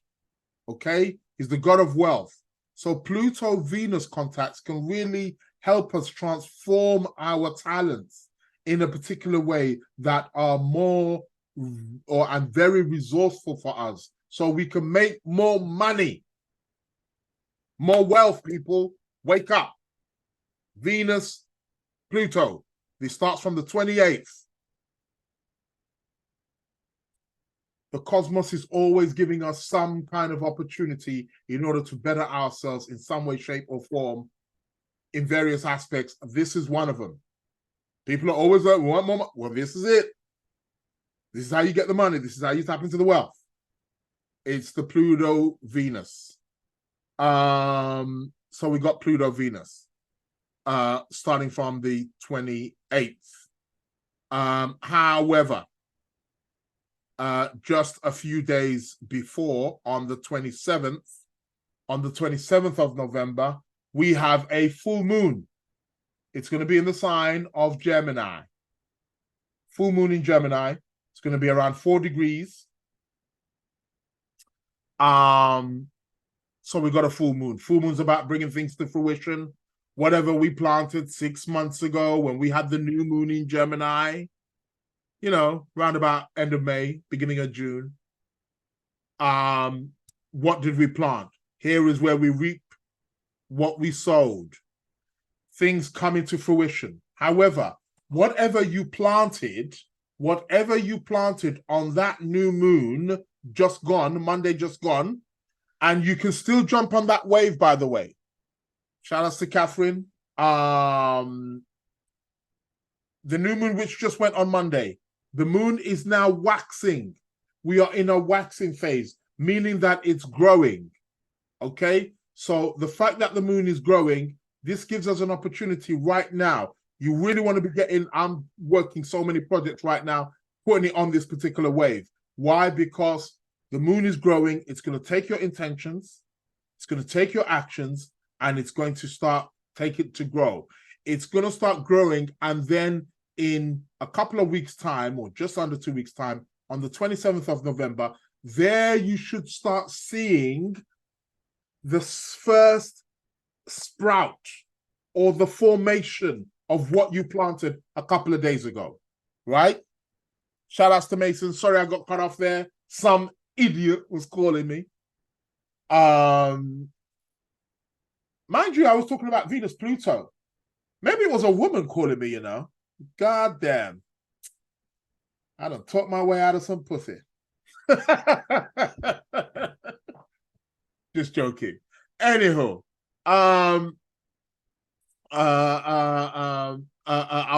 Okay? He's the god of wealth. So Pluto-Venus contacts can really help us transform our talents in a particular way that are more and very resourceful for us, so we can make more money, more wealth. People, wake up. Venus, Pluto. This starts from the 28th. The cosmos is always giving us some kind of opportunity in order to better ourselves in some way, shape, or form in various aspects. This is one of them. People are always like, we want more. Well, this is it. This is how you get the money. This is how you tap into the wealth. It's the Pluto-Venus. So we got Pluto-Venus starting from the 28th. However, just a few days before, on the 27th of November, we have a full moon. It's going to be in the sign of Gemini. Full moon in Gemini. It's going to be around 4 degrees. So we got a full moon. Full moon's about bringing things to fruition. Whatever we planted 6 months ago when we had the new moon in Gemini, you know, round about end of May, beginning of June. What did we plant? Here is where we reap what we sowed. Things come into fruition. However, whatever you planted on that new moon, just gone, Monday just gone, and you can still jump on that wave, by the way. Shout out to Catherine. The new moon, which just went on Monday, the moon is now waxing. We are in a waxing phase, meaning that it's growing. Okay? So the fact that the moon is growing, this gives us an opportunity right now. You really want to be getting, I'm working so many projects right now, putting it on this particular wave. Why? Because the moon is growing. It's going to take your intentions. It's going to take your actions, and it's going to take it to grow. It's going to start growing, and then in a couple of weeks' time, or just under 2 weeks' time, on the 27th of November, there you should start seeing the first sprout or the formation of what you planted a couple of days ago, right? Shout outs to Mason. Sorry I got cut off there. Some idiot was calling me. Mind you, I was talking about Venus, Pluto. Maybe it was a woman calling me, you know. God damn. I done talked my way out of some pussy. Just joking. Anywho, I'll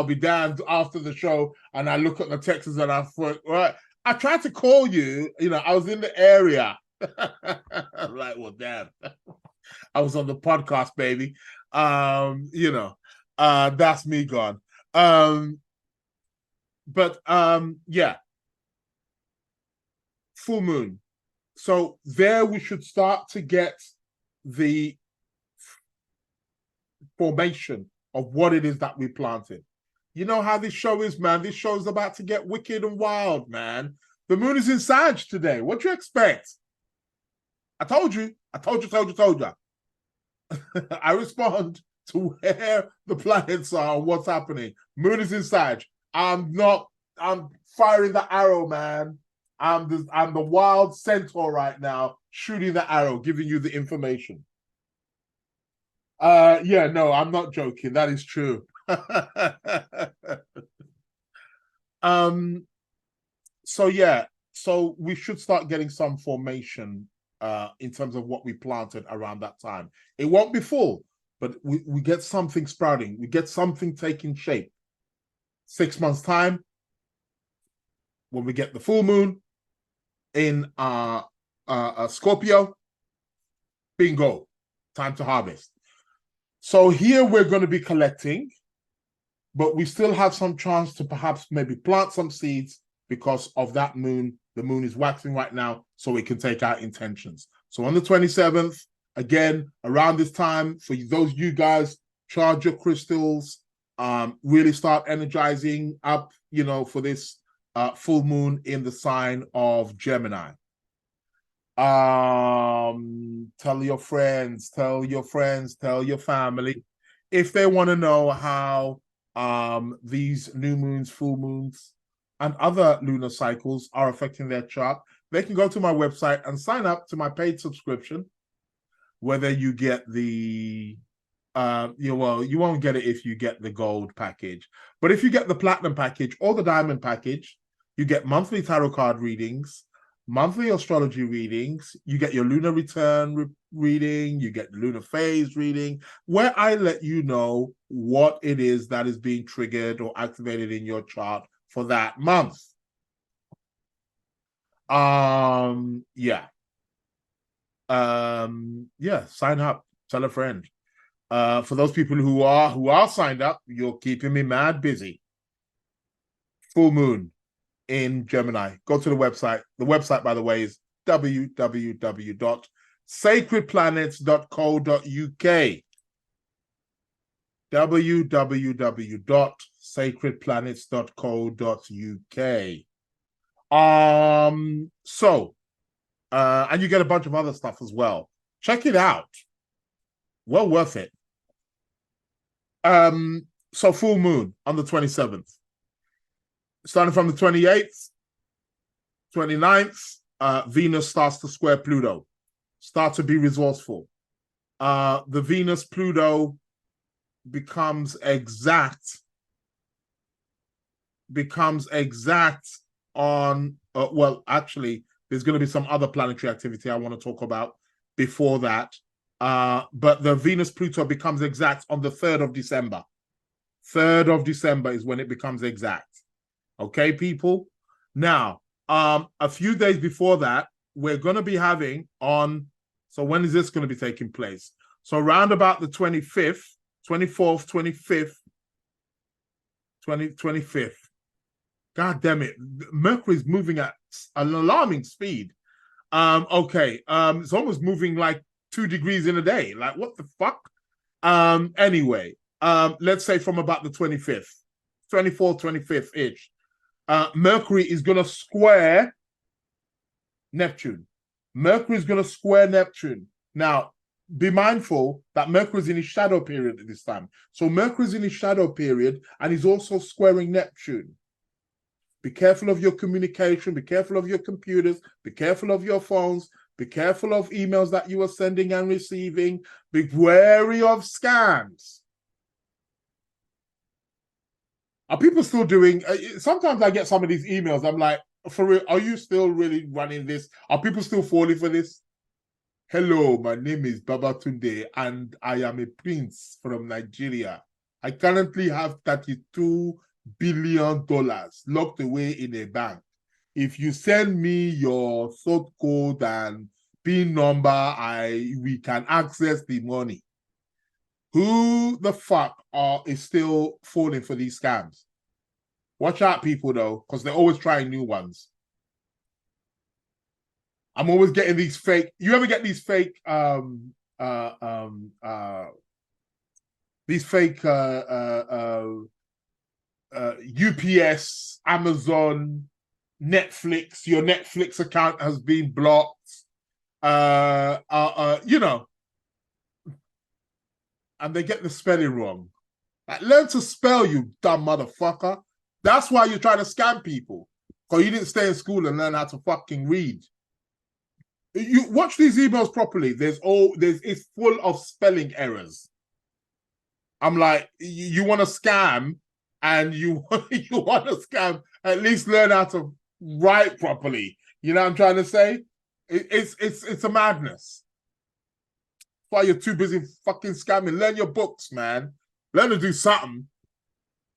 be damned after the show, and I look at the texts and I thought, right, I tried to call you, you know, I was in the area. I'm like, well, damn. I was on the podcast, baby. You know, that's me gone. Yeah. Full moon. So there we should start to get the formation of what it is that we planted. You know how this show is, man. This show is about to get wicked and wild, man. The moon is in Sag today. What do you expect? I told you. I told you. I respond to where the planets are and what's happening. Moon is in Sag. I'm firing the arrow, man. I'm the wild centaur right now, shooting the arrow, giving you the information. Yeah, no, I'm not joking. That is true. So yeah, so we should start getting some formation in terms of what we planted around that time. It won't be full, but we get something sprouting. We get something taking shape. 6 months' time, when we get the full moon in Scorpio, bingo, time to harvest. So here we're going to be collecting, but we still have some chance to perhaps maybe plant some seeds because of that moon. The moon is waxing right now, so we can take our intentions. So on the 27th, again, around this time, for those of you guys, charge your crystals, really start energizing up, you know, for this full moon in the sign of Gemini. Tell your friends, tell your family if they want to know how these new moons, full moons, and other lunar cycles are affecting their chart. They can go to my website and sign up to my paid subscription. Whether you get the you won't get it if you get the gold package, but if you get the platinum package or the diamond package, you get monthly tarot card readings, monthly astrology readings, you get your lunar return reading, you get lunar phase reading, where I let you know what it is that is being triggered or activated in your chart for that month. Yeah, sign up, tell a friend. For those people who are signed up, you're keeping me mad busy. Full moon in Gemini. Go to the website. The website, by the way, is www.sacredplanets.co.uk. www.sacredplanets.co.uk. And you get a bunch of other stuff as well. Check it out. Well worth it. So full moon on the 27th. Starting from the 28th, 29th, Venus starts to square Pluto. Start to be resourceful. The Venus-Pluto becomes exact on, well, actually, there's going to be some other planetary activity I want to talk about before that. But the Venus-Pluto becomes exact on the 3rd of December. 3rd of December is when it becomes exact. Okay, people? Now, a few days before that, we're going to be having on, so when is this going to be taking place? So around about the 25th, 24th, 25th. God damn it. Mercury's moving at an alarming speed. It's almost moving like 2 degrees in a day. Like, what the fuck? Anyway, let's say from about the 25th, 24th, 25th-ish, Mercury is going to square Neptune. Mercury is going to square Neptune. Now, be mindful that Mercury is in his shadow period at this time. So Mercury is in his shadow period, and he's also squaring Neptune. Be careful of your communication. Be careful of your computers. Be careful of your phones. Be careful of emails that you are sending and receiving. Be wary of scams. Are people still doing... sometimes I get some of these emails. I'm like, for real, are you still really running this? Are people still falling for this? Hello, my name is Babatunde, and I am a prince from Nigeria. I currently have $32 billion locked away in a bank. If you send me your sort code and PIN number, we can access the money. Who the fuck is still falling for these scams? Watch out, people, though, because they're always trying new ones. I'm always getting these fake. You ever get these fake UPS, Amazon, Netflix, your Netflix account has been blocked. You know, and they get the spelling wrong. Like, learn to spell, you dumb motherfucker. That's why you're trying to scam people, because you didn't stay in school and learn how to fucking read. You watch these emails properly. It's full of spelling errors. I'm like, you want to scam, and you want to scam, at least learn how to write properly. You know what I'm trying to say? It's a madness. That's why you're too busy fucking scamming. Learn your books, man. Learn to do something.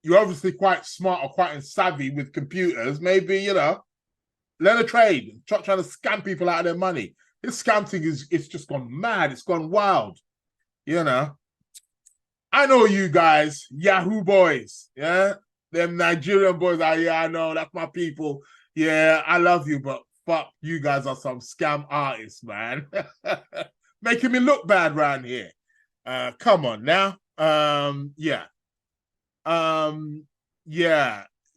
You're obviously quite smart or quite savvy with computers. Maybe, you know, learn a trade. Trying to scam people out of their money. This scam thing it's just gone mad. It's gone wild. You know. I know you guys, Yahoo boys. Yeah. Them Nigerian boys are, yeah, I know. That's my people. Yeah, I love you, but fuck, you guys are some scam artists, man. Making me look bad around here. Come on now. Yeah.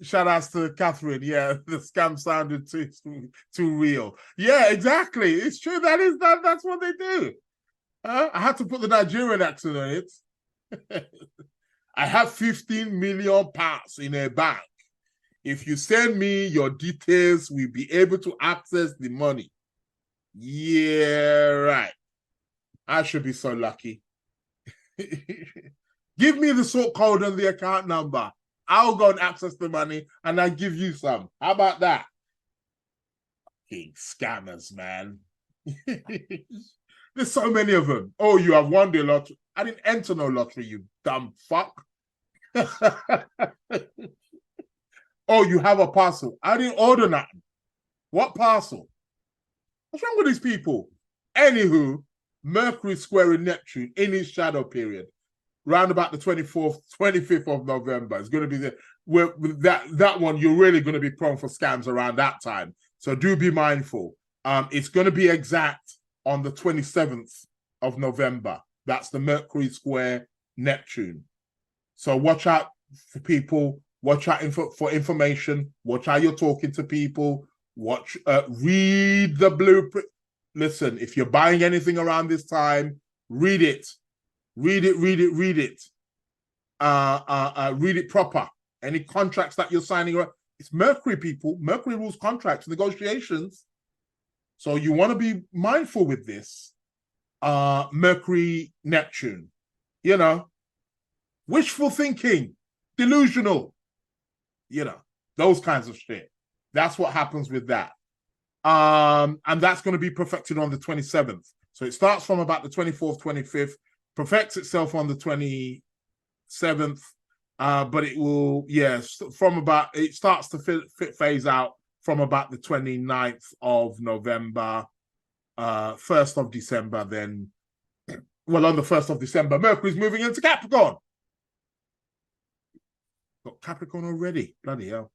Shout outs to Catherine. Yeah, the scam sounded too real. Yeah, exactly. It's true. That's what they do. I had to put the Nigerian accent on it. I have 15 million pounds in a bank. If you send me your details, we'll be able to access the money. Yeah, right. I should be so lucky. Give me the sort code and the account number. I'll go and access the money and I'll give you some. How about that? Fucking scammers, man. There's so many of them. Oh, you have won the lottery. I didn't enter no lottery, you dumb fuck. Oh, you have a parcel. I didn't order nothing. What parcel? What's wrong with these people? Anywho, Mercury squaring Neptune in his shadow period, round about the 24th, 25th of November. It's going to be that one. You're really going to be prone for scams around that time. So do be mindful. It's going to be exact on the 27th of November. That's the Mercury square Neptune. So watch out for people. Watch out for information. Watch how you're talking to people. Read the blueprint. Listen, if you're buying anything around this time, read it. Read it. Read it proper. Any contracts that you're signing, it's Mercury, people. Mercury rules contracts, negotiations. So you want to be mindful with this. Mercury, Neptune. You know, wishful thinking, delusional. You know, those kinds of shit. That's what happens with that. And that's going to be perfected on the 27th. So it starts from about the 24th, 25th, perfects itself on the 27th, but it will, yes, it starts to phase out from about the 29th of November, 1st of December, then, well, on the 1st of December, Mercury's moving into Capricorn. Got Capricorn already, bloody hell.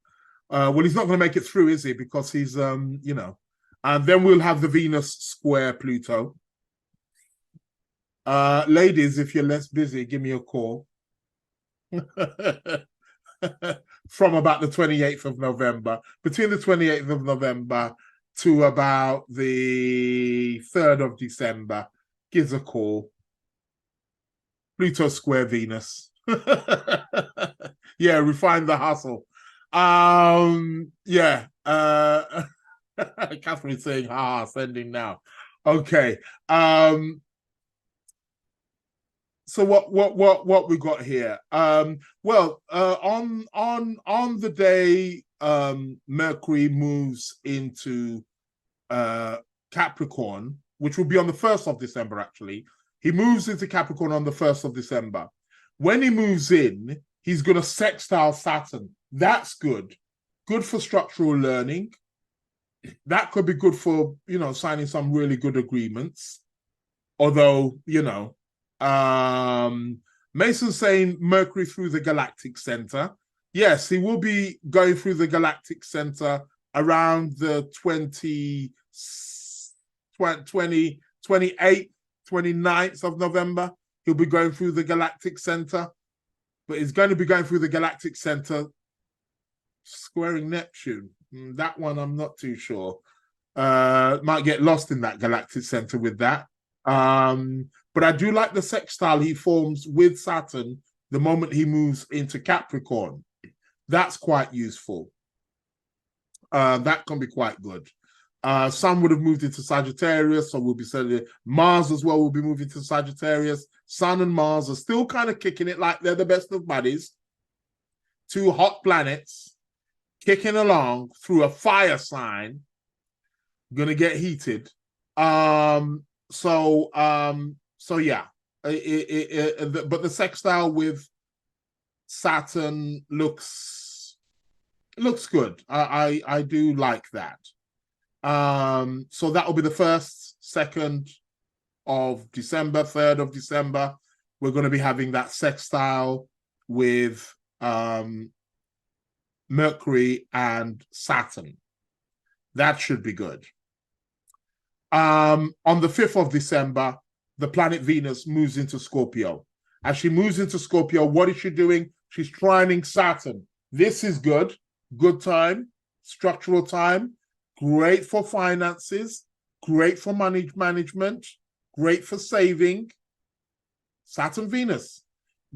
Well, he's not going to make it through, is he? Because he's, you know. And then we'll have the Venus square Pluto. Ladies, if you're less busy, give me a call. From about the 28th of November. Between the 28th of November to about the 3rd of December, give us a call. Pluto square Venus. Yeah, refine the hustle. Yeah. Catherine's saying, sending now. Okay. So what we got here? Well, on the day Mercury moves into Capricorn, which will be on the 1st of December, actually. He moves into Capricorn on the 1st of December. When he moves in, he's going to sextile Saturn. That's good. Good for structural learning. That could be good for, you know, signing some really good agreements. Although, you know, Mason's saying Mercury through the galactic center. Yes, he will be going through the galactic center around the 28th, 29th of November. He'll be going through the galactic center. But he's going to be going through the galactic center squaring Neptune. That one I'm not too sure. Might get lost in that galactic center with that. But I do like the sextile he forms with Saturn the moment he moves into Capricorn. That's quite useful. That can be quite good. Some would have moved into Sagittarius, so we'll be saying Mars as well will be moving to Sagittarius. Sun and Mars are still kind of kicking it like they're the best of buddies. Two hot planets kicking along through a fire sign. Gonna get heated. So yeah. But the sextile with Saturn looks good. I do like that. So that will be the 1st, 2nd of December, 3rd of December. We're going to be having that sextile with Mercury and Saturn. That should be good. On the 5th of December, the planet Venus moves into Scorpio. As she moves into Scorpio, what is she doing? She's trining Saturn. This is good. good time, structural time, great for finances, great for money management, great for saving. Saturn, Venus,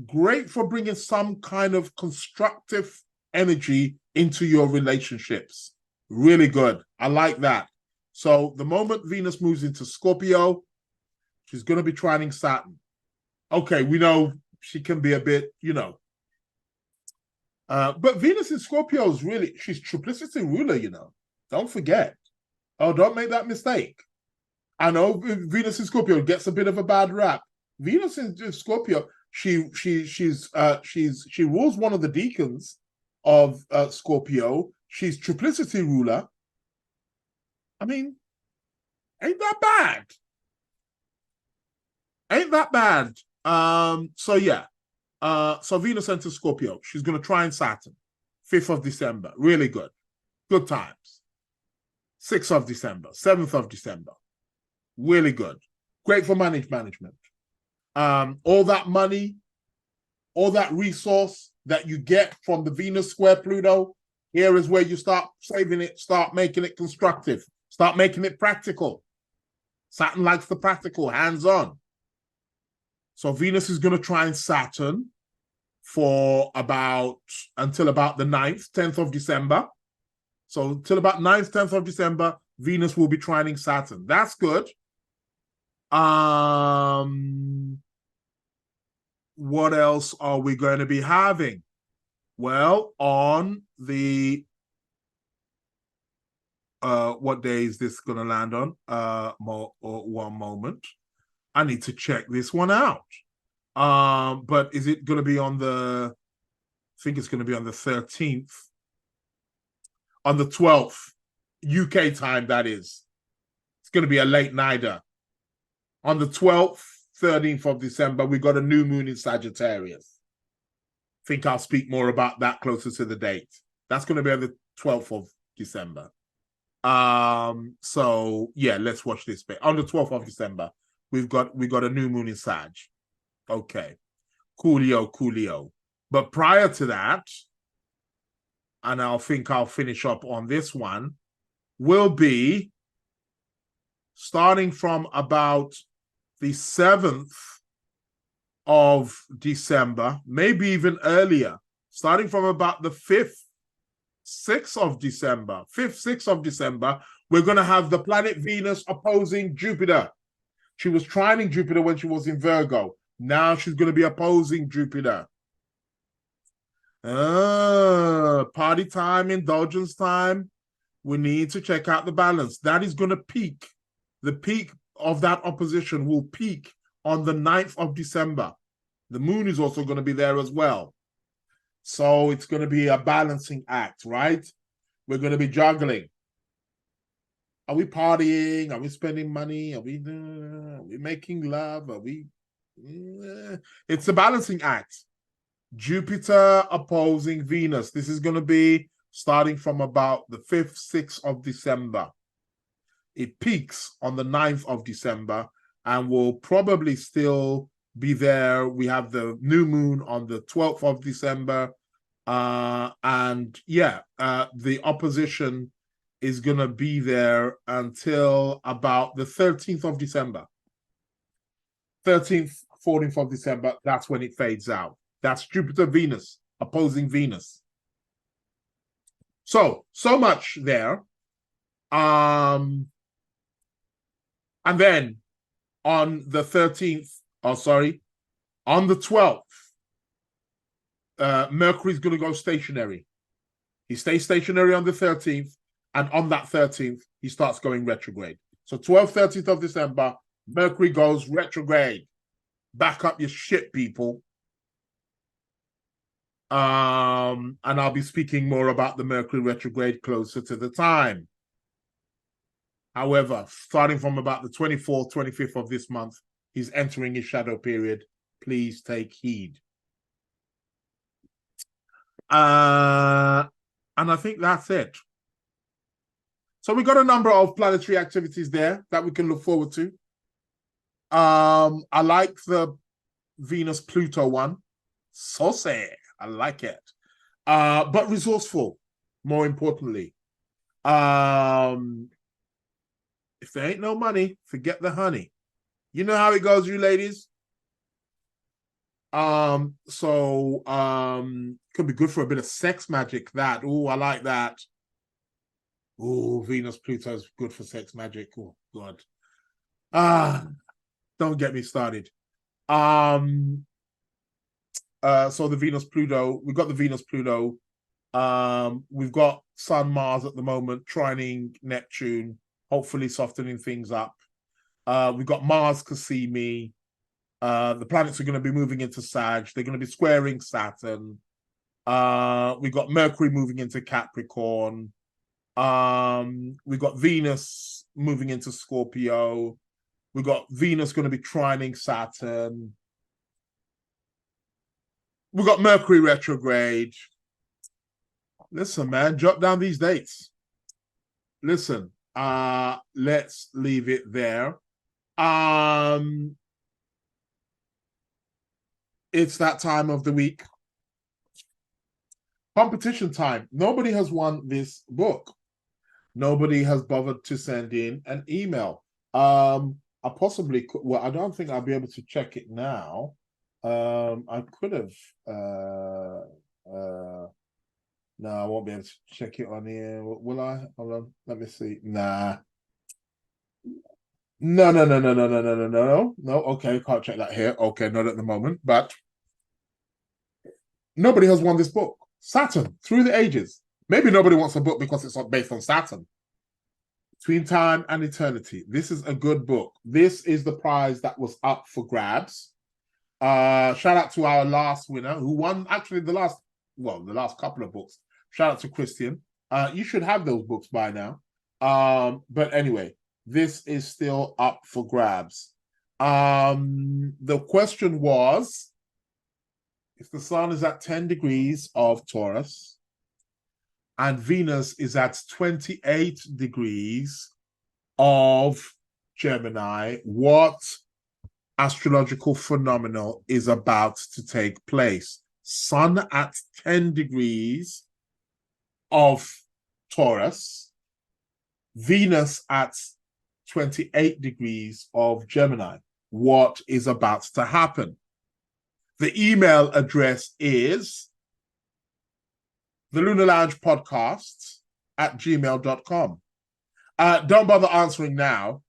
great for bringing some kind of constructive energy into your relationships. Really good. I like that. So the moment Venus moves into Scorpio, she's going to be trining Saturn. Okay, we know she can be a bit, but Venus in Scorpio is really, she's triplicity ruler, Don't forget. Oh, don't make that mistake. I know Venus in Scorpio gets a bit of a bad rap. Venus in Scorpio, she rules one of the deacons of Scorpio. She's triplicity ruler. I mean, ain't that bad? Ain't that bad? So yeah. So Venus enters Scorpio. She's gonna trine Saturn. 5th of December. Really good. Good times. 6th of December. 7th of December. Really good. Great for management. All that money, all that resource that you get from the Venus square Pluto, here is where you start saving it, start making it constructive, start making it practical. Saturn likes the practical, hands-on. So Venus is going to trine Saturn for until about the 9th, 10th of December. So until about 9th, 10th of December, Venus will be trining Saturn. That's good. What else are we going to be having? Well, on the what day is this going to land on? One moment. I need to check this one out. But is it going to be on I think it's going to be on the 13th. On the 12th, UK time, that is. It's going to be a late nighter. On the 12th, 13th of December, we got a new moon in Sagittarius. I think I'll speak more about that closer to the date. That's going to be on the 12th of December. So yeah, let's watch this bit. On the 12th of December, we got a new moon in Sag. Okay. Coolio. But prior to that, and I'll finish up on this one, will be starting from about the 7th of December, maybe even earlier, starting from about the 5th, 6th of December, 5th, 6th of December, we're going to have the planet Venus opposing Jupiter. She was trining Jupiter when she was in Virgo. Now she's going to be opposing Jupiter. Party time, indulgence time. We need to check out the balance. That is going to peak. The peak of that opposition will peak on the 9th of December. The moon is also going to be there as well. So it's going to be a balancing act, right? We're going to be juggling. Are we partying? Are we spending money? Are we making love? Are we... It's a balancing act. Jupiter opposing Venus. This is going to be starting from about the 5th, 6th of December. It peaks on the 9th of December and will probably still be there. We have the new moon on the 12th of December. And yeah, the opposition is going to be there until about the 13th of December. 13th, 14th of December, that's when it fades out. That's Jupiter, Venus, opposing Venus. So much there. And then on the 13th, on the 12th, Mercury's going to go stationary. He stays stationary on the 13th, and on that 13th, he starts going retrograde. So 12th, 13th of December, Mercury goes retrograde. Back up your shit, people. And I'll be speaking more about the Mercury retrograde closer to the time. However, starting from about the 24th, 25th of this month, he's entering his shadow period. Please take heed. And I think that's it. So we got a number of planetary activities there that we can look forward to. I like the Venus-Pluto one. Saucy. I like it. But resourceful. more importantly. If there ain't no money, forget the honey. You know how it goes, you ladies. Could be good for a bit of sex magic. That. Oh, I like that. Oh, Venus, Pluto is good for sex magic. Oh, God. Don't get me started. So the Venus, Pluto, we've got the Venus, Pluto. We've got Sun, Mars at the moment, trining Neptune, hopefully softening things up. We've got Mars, Cassini. The planets are going to be moving into Sag. They're going to be squaring Saturn. We've got Mercury moving into Capricorn. We've got Venus moving into Scorpio. We've got Venus going to be trining Saturn. We've got Mercury retrograde. Listen, man, jot down these dates. Listen, let's leave it there. It's that time of the week. Competition time. Nobody has won this book. Nobody has bothered to send in an email. I possibly could, well, I don't think I'll be able to check it now. I could have no, I won't be able to check it on here. Will I? Hold on, let me see. Nah. No. Okay, can't check that here. Okay, not at the moment, but nobody has won this book. Saturn, Through the Ages. Maybe nobody wants a book because it's not based on Saturn. Between Time and Eternity. This is a good book. This is the prize that was up for grabs. Shout out to our last winner who won actually the last couple of books. Shout out to Christian. You should have those books by now. But anyway, this is still up for grabs. The question was, if the sun is at 10 degrees of Taurus and Venus is at 28 degrees of Gemini, what astrological phenomenon is about to take place? Sun at 10 degrees of Taurus, Venus at 28 degrees of Gemini. What is about to happen? The email address is the Lunar Lounge Podcast at gmail.com. Don't bother answering now.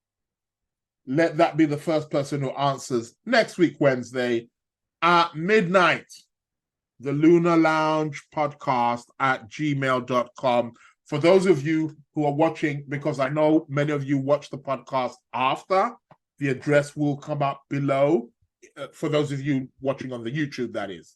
Let that be the first person who answers next week, Wednesday, at midnight. The Lunar Lounge Podcast at gmail.com. For those of you who are watching, because I know many of you watch the podcast after, the address will come up below. For those of you watching on the YouTube, that is.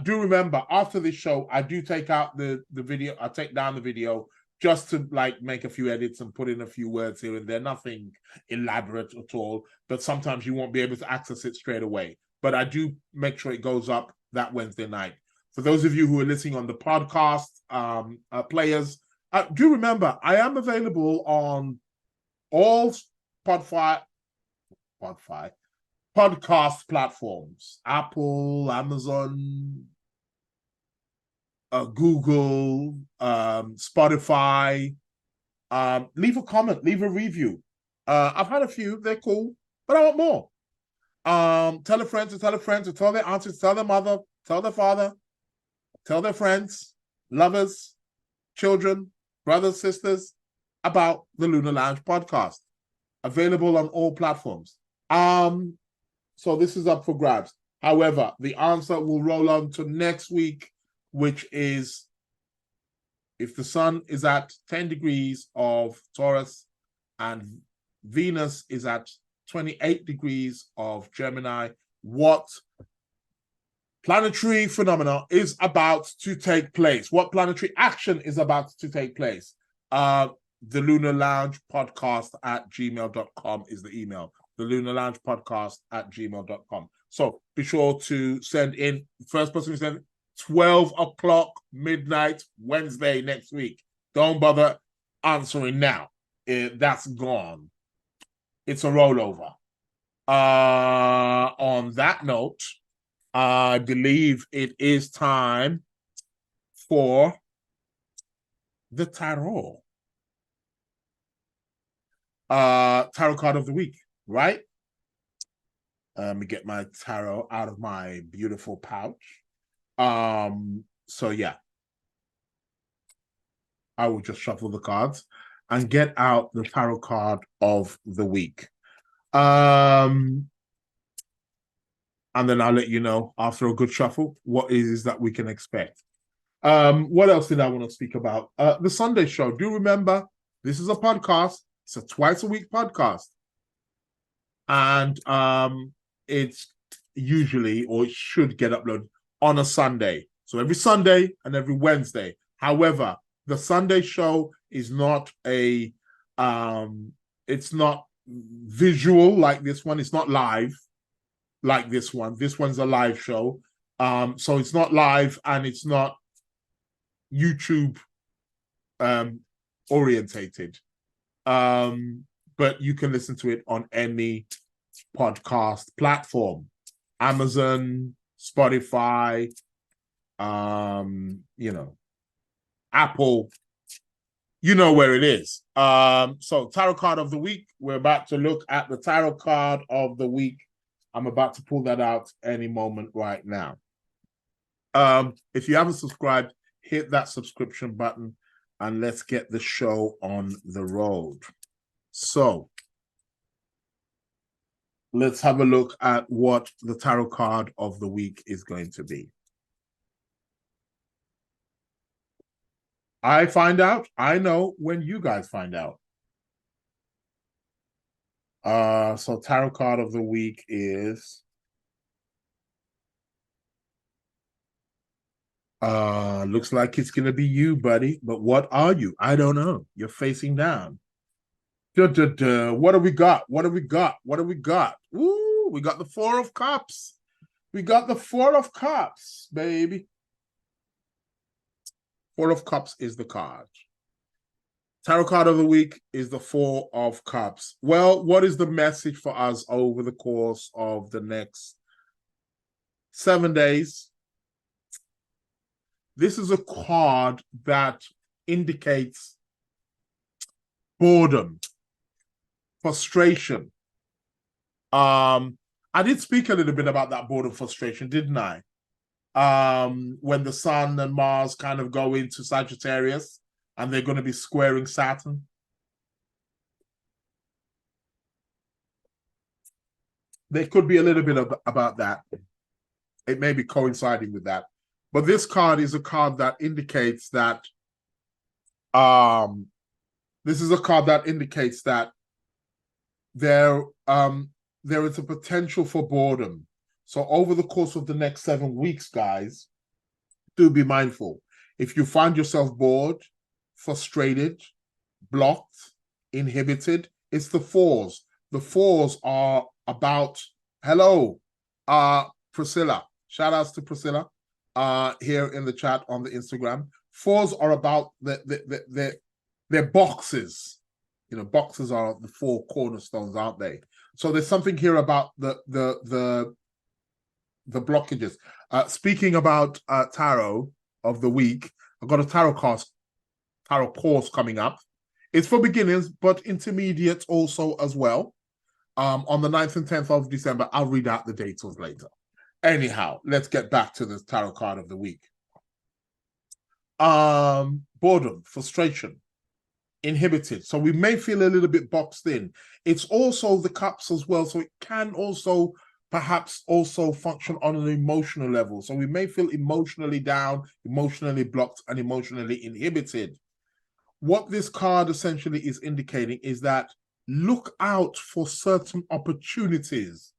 Do remember, after this show, I do take out the video. I take down the video just to make a few edits and put in a few words here and there. Nothing elaborate at all, but sometimes you won't be able to access it straight away. But I do make sure it goes up that Wednesday night. For those of you who are listening on the podcast players, do remember, I am available on all podcast platforms: Apple, Amazon, Google, Spotify. Leave a comment, leave a review. I've had a few, they're cool, but I want more. Tell a friend to tell a friend to tell their auntie, to tell their mother, tell their father, tell their friends, lovers, children, brothers, sisters, about the Lunar Lounge Podcast. Available on all platforms. So this is up for grabs. However, the answer will roll on to next week, which is, if the sun is at 10 degrees of Taurus and Venus is at 28 degrees of Gemini, what planetary phenomena is about to take place? What planetary action is about to take place? The Lunar Lounge Podcast at gmail.com is the email. The Lunar Lounge Podcast at gmail.com. So be sure to send in. First person who send 12 o'clock midnight Wednesday next week. Don't bother answering now. That's gone. It's a rollover. On that note, I believe it is time for the tarot. Tarot card of the week, right? Let me get my tarot out of my beautiful pouch. So yeah, I will just shuffle the cards and get out the tarot card of the week. And then I'll let you know after a good shuffle what it is that we can expect. What else did I want to speak about? The Sunday show. Do remember, this is a podcast. It's a twice a week podcast. And it's usually, or it should get uploaded on a Sunday. So every Sunday and every Wednesday. However, the Sunday show is not a it's not visual like this one. It's not live like this one. This one's a live show. So it's not live and it's not YouTube orientated. But you can listen to it on any podcast platform. Amazon, Spotify, Apple, you know where it is. So tarot card of the week. We're about to look at the tarot card of the week. I'm about to pull that out any moment right now. If you haven't subscribed, hit that subscription button and let's get the show on the road. So let's have a look at what the tarot card of the week is going to be. I find out, I know when you guys find out. So tarot card of the week is looks like it's gonna be you, buddy. But what are you? I don't know. You're facing down. What do we got? What do we got? What do we got? Ooh, we got the Four of Cups. We got the Four of Cups, baby. Four of Cups is the card. Tarot card of the week is the Four of Cups. Well, what is the message for us over the course of the next 7 days? This is a card that indicates boredom, frustration. I did speak a little bit about that boredom, frustration, didn't I? When the Sun and Mars kind of go into Sagittarius and they're going to be squaring Saturn. There could be a little bit about that. It may be coinciding with that. But this card is a card that indicates that this is a card that indicates that there is a potential for boredom. So over the course of the next 7 weeks, guys, do be mindful. If you find yourself bored, frustrated, blocked, inhibited, it's the fours. The fours are about, hello, Priscilla. Shout outs to Priscilla here in the chat on the Instagram. Fours are about their boxes. You know, boxes are the four cornerstones, aren't they? So there's something here about the blockages. Speaking about tarot of the week, I've got a tarot course coming up. It's for beginners, but intermediate also as well. On the 9th and 10th of December, I'll read out the dates later. Anyhow, let's get back to the tarot card of the week. Boredom, frustration, inhibited. So we may feel a little bit boxed in. It's also the cups as well. So it can also perhaps also function on an emotional level. So we may feel emotionally down, emotionally blocked, and emotionally inhibited. What this card essentially is indicating is that look out for certain opportunities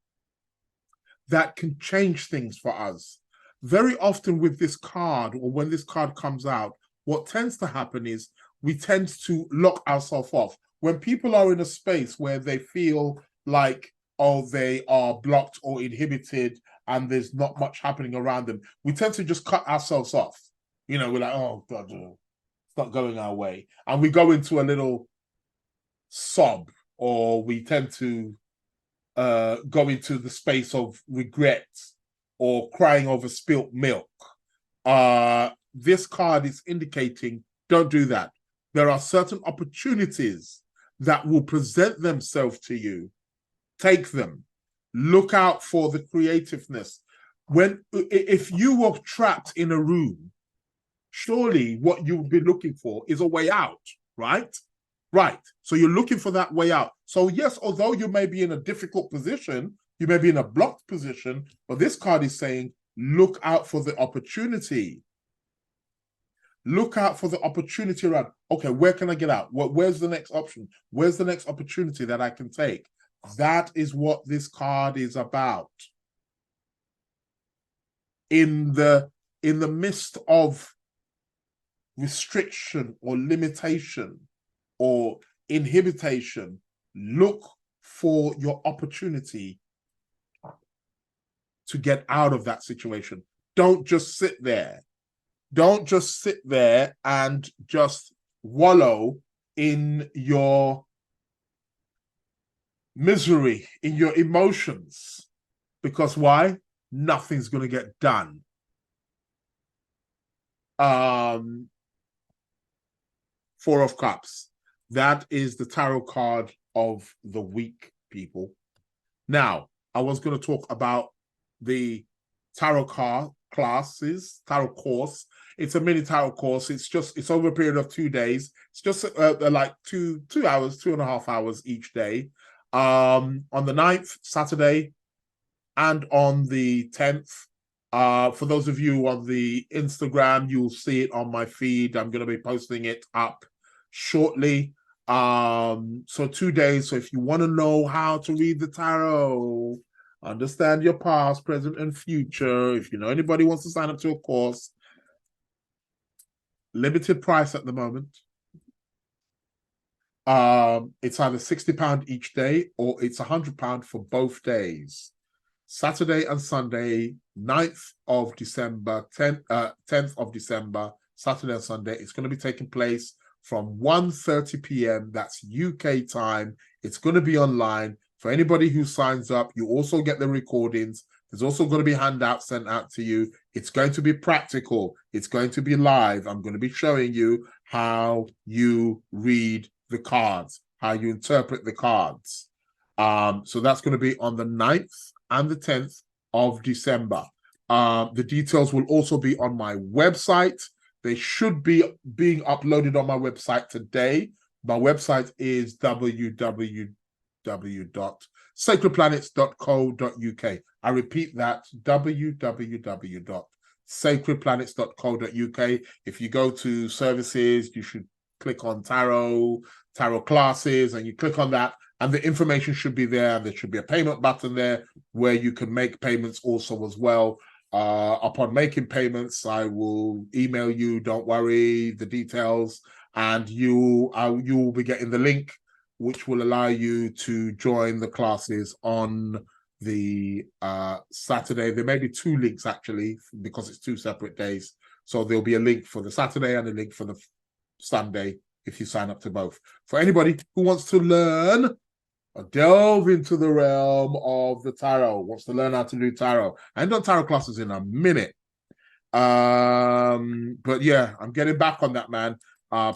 that can change things for us. Very often with this card, or when this card comes out, what tends to happen is we tend to lock ourselves off. When people are in a space where they feel like, oh, they are blocked or inhibited and there's not much happening around them, we tend to just cut ourselves off. You know, we're like, oh, God, it's not going our way. And we go into a little sob, or we tend to go into the space of regret or crying over spilt milk. This card is indicating, don't do that. There are certain opportunities that will present themselves to you. Take them. Look out for the creativeness. If you were trapped in a room, surely what you would be looking for is a way out, right? Right. So you're looking for that way out. So yes, although you may be in a difficult position, you may be in a blocked position, but this card is saying, look out for the opportunity. Look out for the opportunity around, okay, where can I get out? Where's the next option? Where's the next opportunity that I can take? That is what this card is about. In the midst of restriction or limitation or inhibition, look for your opportunity to get out of that situation. Don't just sit there. Don't just sit there and just wallow in your misery, in your emotions. Because why? Nothing's going to get done. Four of Cups. That is the tarot card of the week, people. Now, I was going to talk about the tarot card classes, tarot course. It's a mini tarot course. It's over a period of 2 days. It's just like 2 hours, 2.5 hours each day. On the 9th, Saturday, and on the 10th. For those of you on the Instagram, you'll see it on my feed. I'm going to be posting it up shortly. So 2 days. So if you want to know how to read the tarot, understand your past, present, and future, if you know anybody wants to sign up to a course, limited price at the moment. It's either £60 each day or it's £100 for both days. Saturday and Sunday, 9th of December, 10th of December, Saturday and Sunday. It's going to be taking place from 1:30 p.m. That's UK time. It's going to be online. For anybody who signs up, you also get the recordings. There's also going to be handouts sent out to you. It's going to be practical. It's going to be live. I'm going to be showing you how you read the cards, how you interpret the cards. So that's going to be on the 9th and the 10th of December. The details will also be on my website. They should be being uploaded on my website today. My website is www.sacredplanets.co.uk. I repeat that, www.sacredplanets.co.uk. If you go to services, you should click on tarot classes, and you click on that, and the information should be there. There should be a payment button there where you can make payments also as well. Upon making payments, I will email you, don't worry, the details, and you will be getting the link, which will allow you to join the classes on the Saturday. There may be 2 links actually, because it's 2 separate days. So there'll be a link for the Saturday and a link for the Sunday if you sign up to both. For anybody who wants to learn or delve into the realm of the tarot, wants to learn how to do tarot. I ain't done tarot classes in a minute. But yeah, I'm getting back on that, man.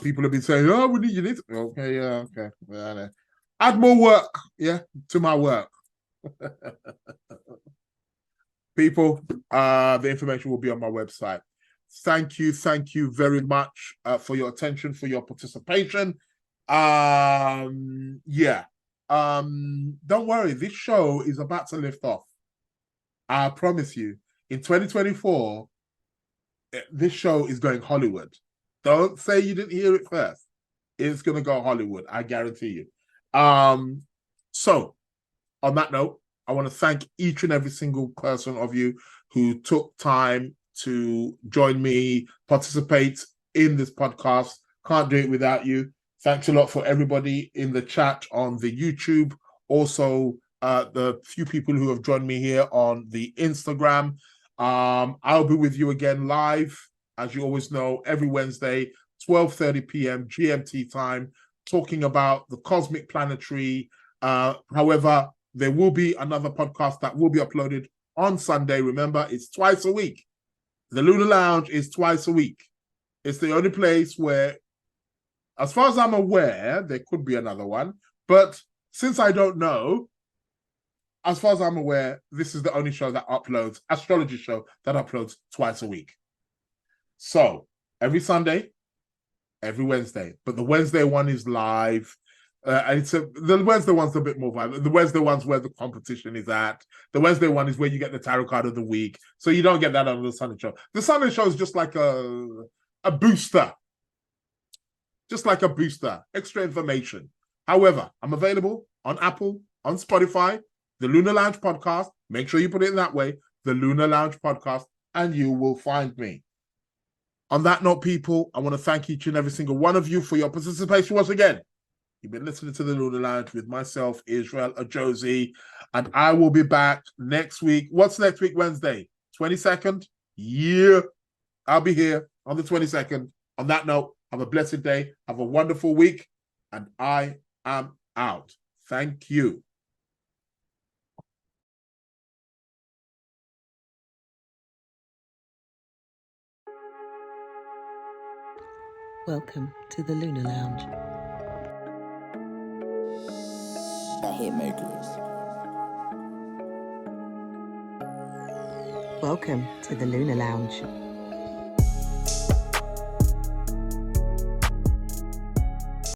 People have been saying, oh, you need to. Okay, yeah, okay. Yeah, add more work, yeah, to my work. People, the information will be on my website. Thank you very much for your attention, for your participation. Yeah. Don't worry, this show is about to lift off. I promise you, in 2024, this show is going Hollywood. Don't say you didn't hear it first. It's going to go Hollywood, I guarantee you. So, on that note, I want to thank each and every single person of you who took time to join me, participate in this podcast. Can't do it without you. Thanks a lot for everybody in the chat on the YouTube. Also, the few people who have joined me here on the Instagram. I'll be with you again live, as you always know, every Wednesday, 12:30 p.m. GMT time, talking about the cosmic planetary. However, there will be another podcast that will be uploaded on Sunday. Remember, it's twice a week. The Lunar Lounge is twice a week. It's the only place where As far as I'm aware, there could be another one. But since I don't know, as far as I'm aware, this is the only show that uploads, astrology show that uploads twice a week. So every Sunday, every Wednesday, but the Wednesday one is live. The Wednesday one's a bit more violent. The Wednesday one's where the competition is at. The Wednesday one is where you get the tarot card of the week. So you don't get that on the Sunday show. The Sunday show is just like a booster. Just like a booster, extra information. However, I'm available on Apple, on Spotify, the Lunar Lounge Podcast. Make sure you put it in that way, the Lunar Lounge Podcast, and you will find me. On that note, people, I want to thank each and every single one of you for your participation once again. You've been listening to the Lunar Lounge with myself, Israel Ajosi, and I will be back next week. What's next week, Wednesday? 22nd? Yeah. I'll be here on the 22nd. On that note, have a blessed day. Have a wonderful week. And I am out. Thank you. Welcome to the Lunar Lounge. The Hitmakers. Welcome to the Lunar Lounge.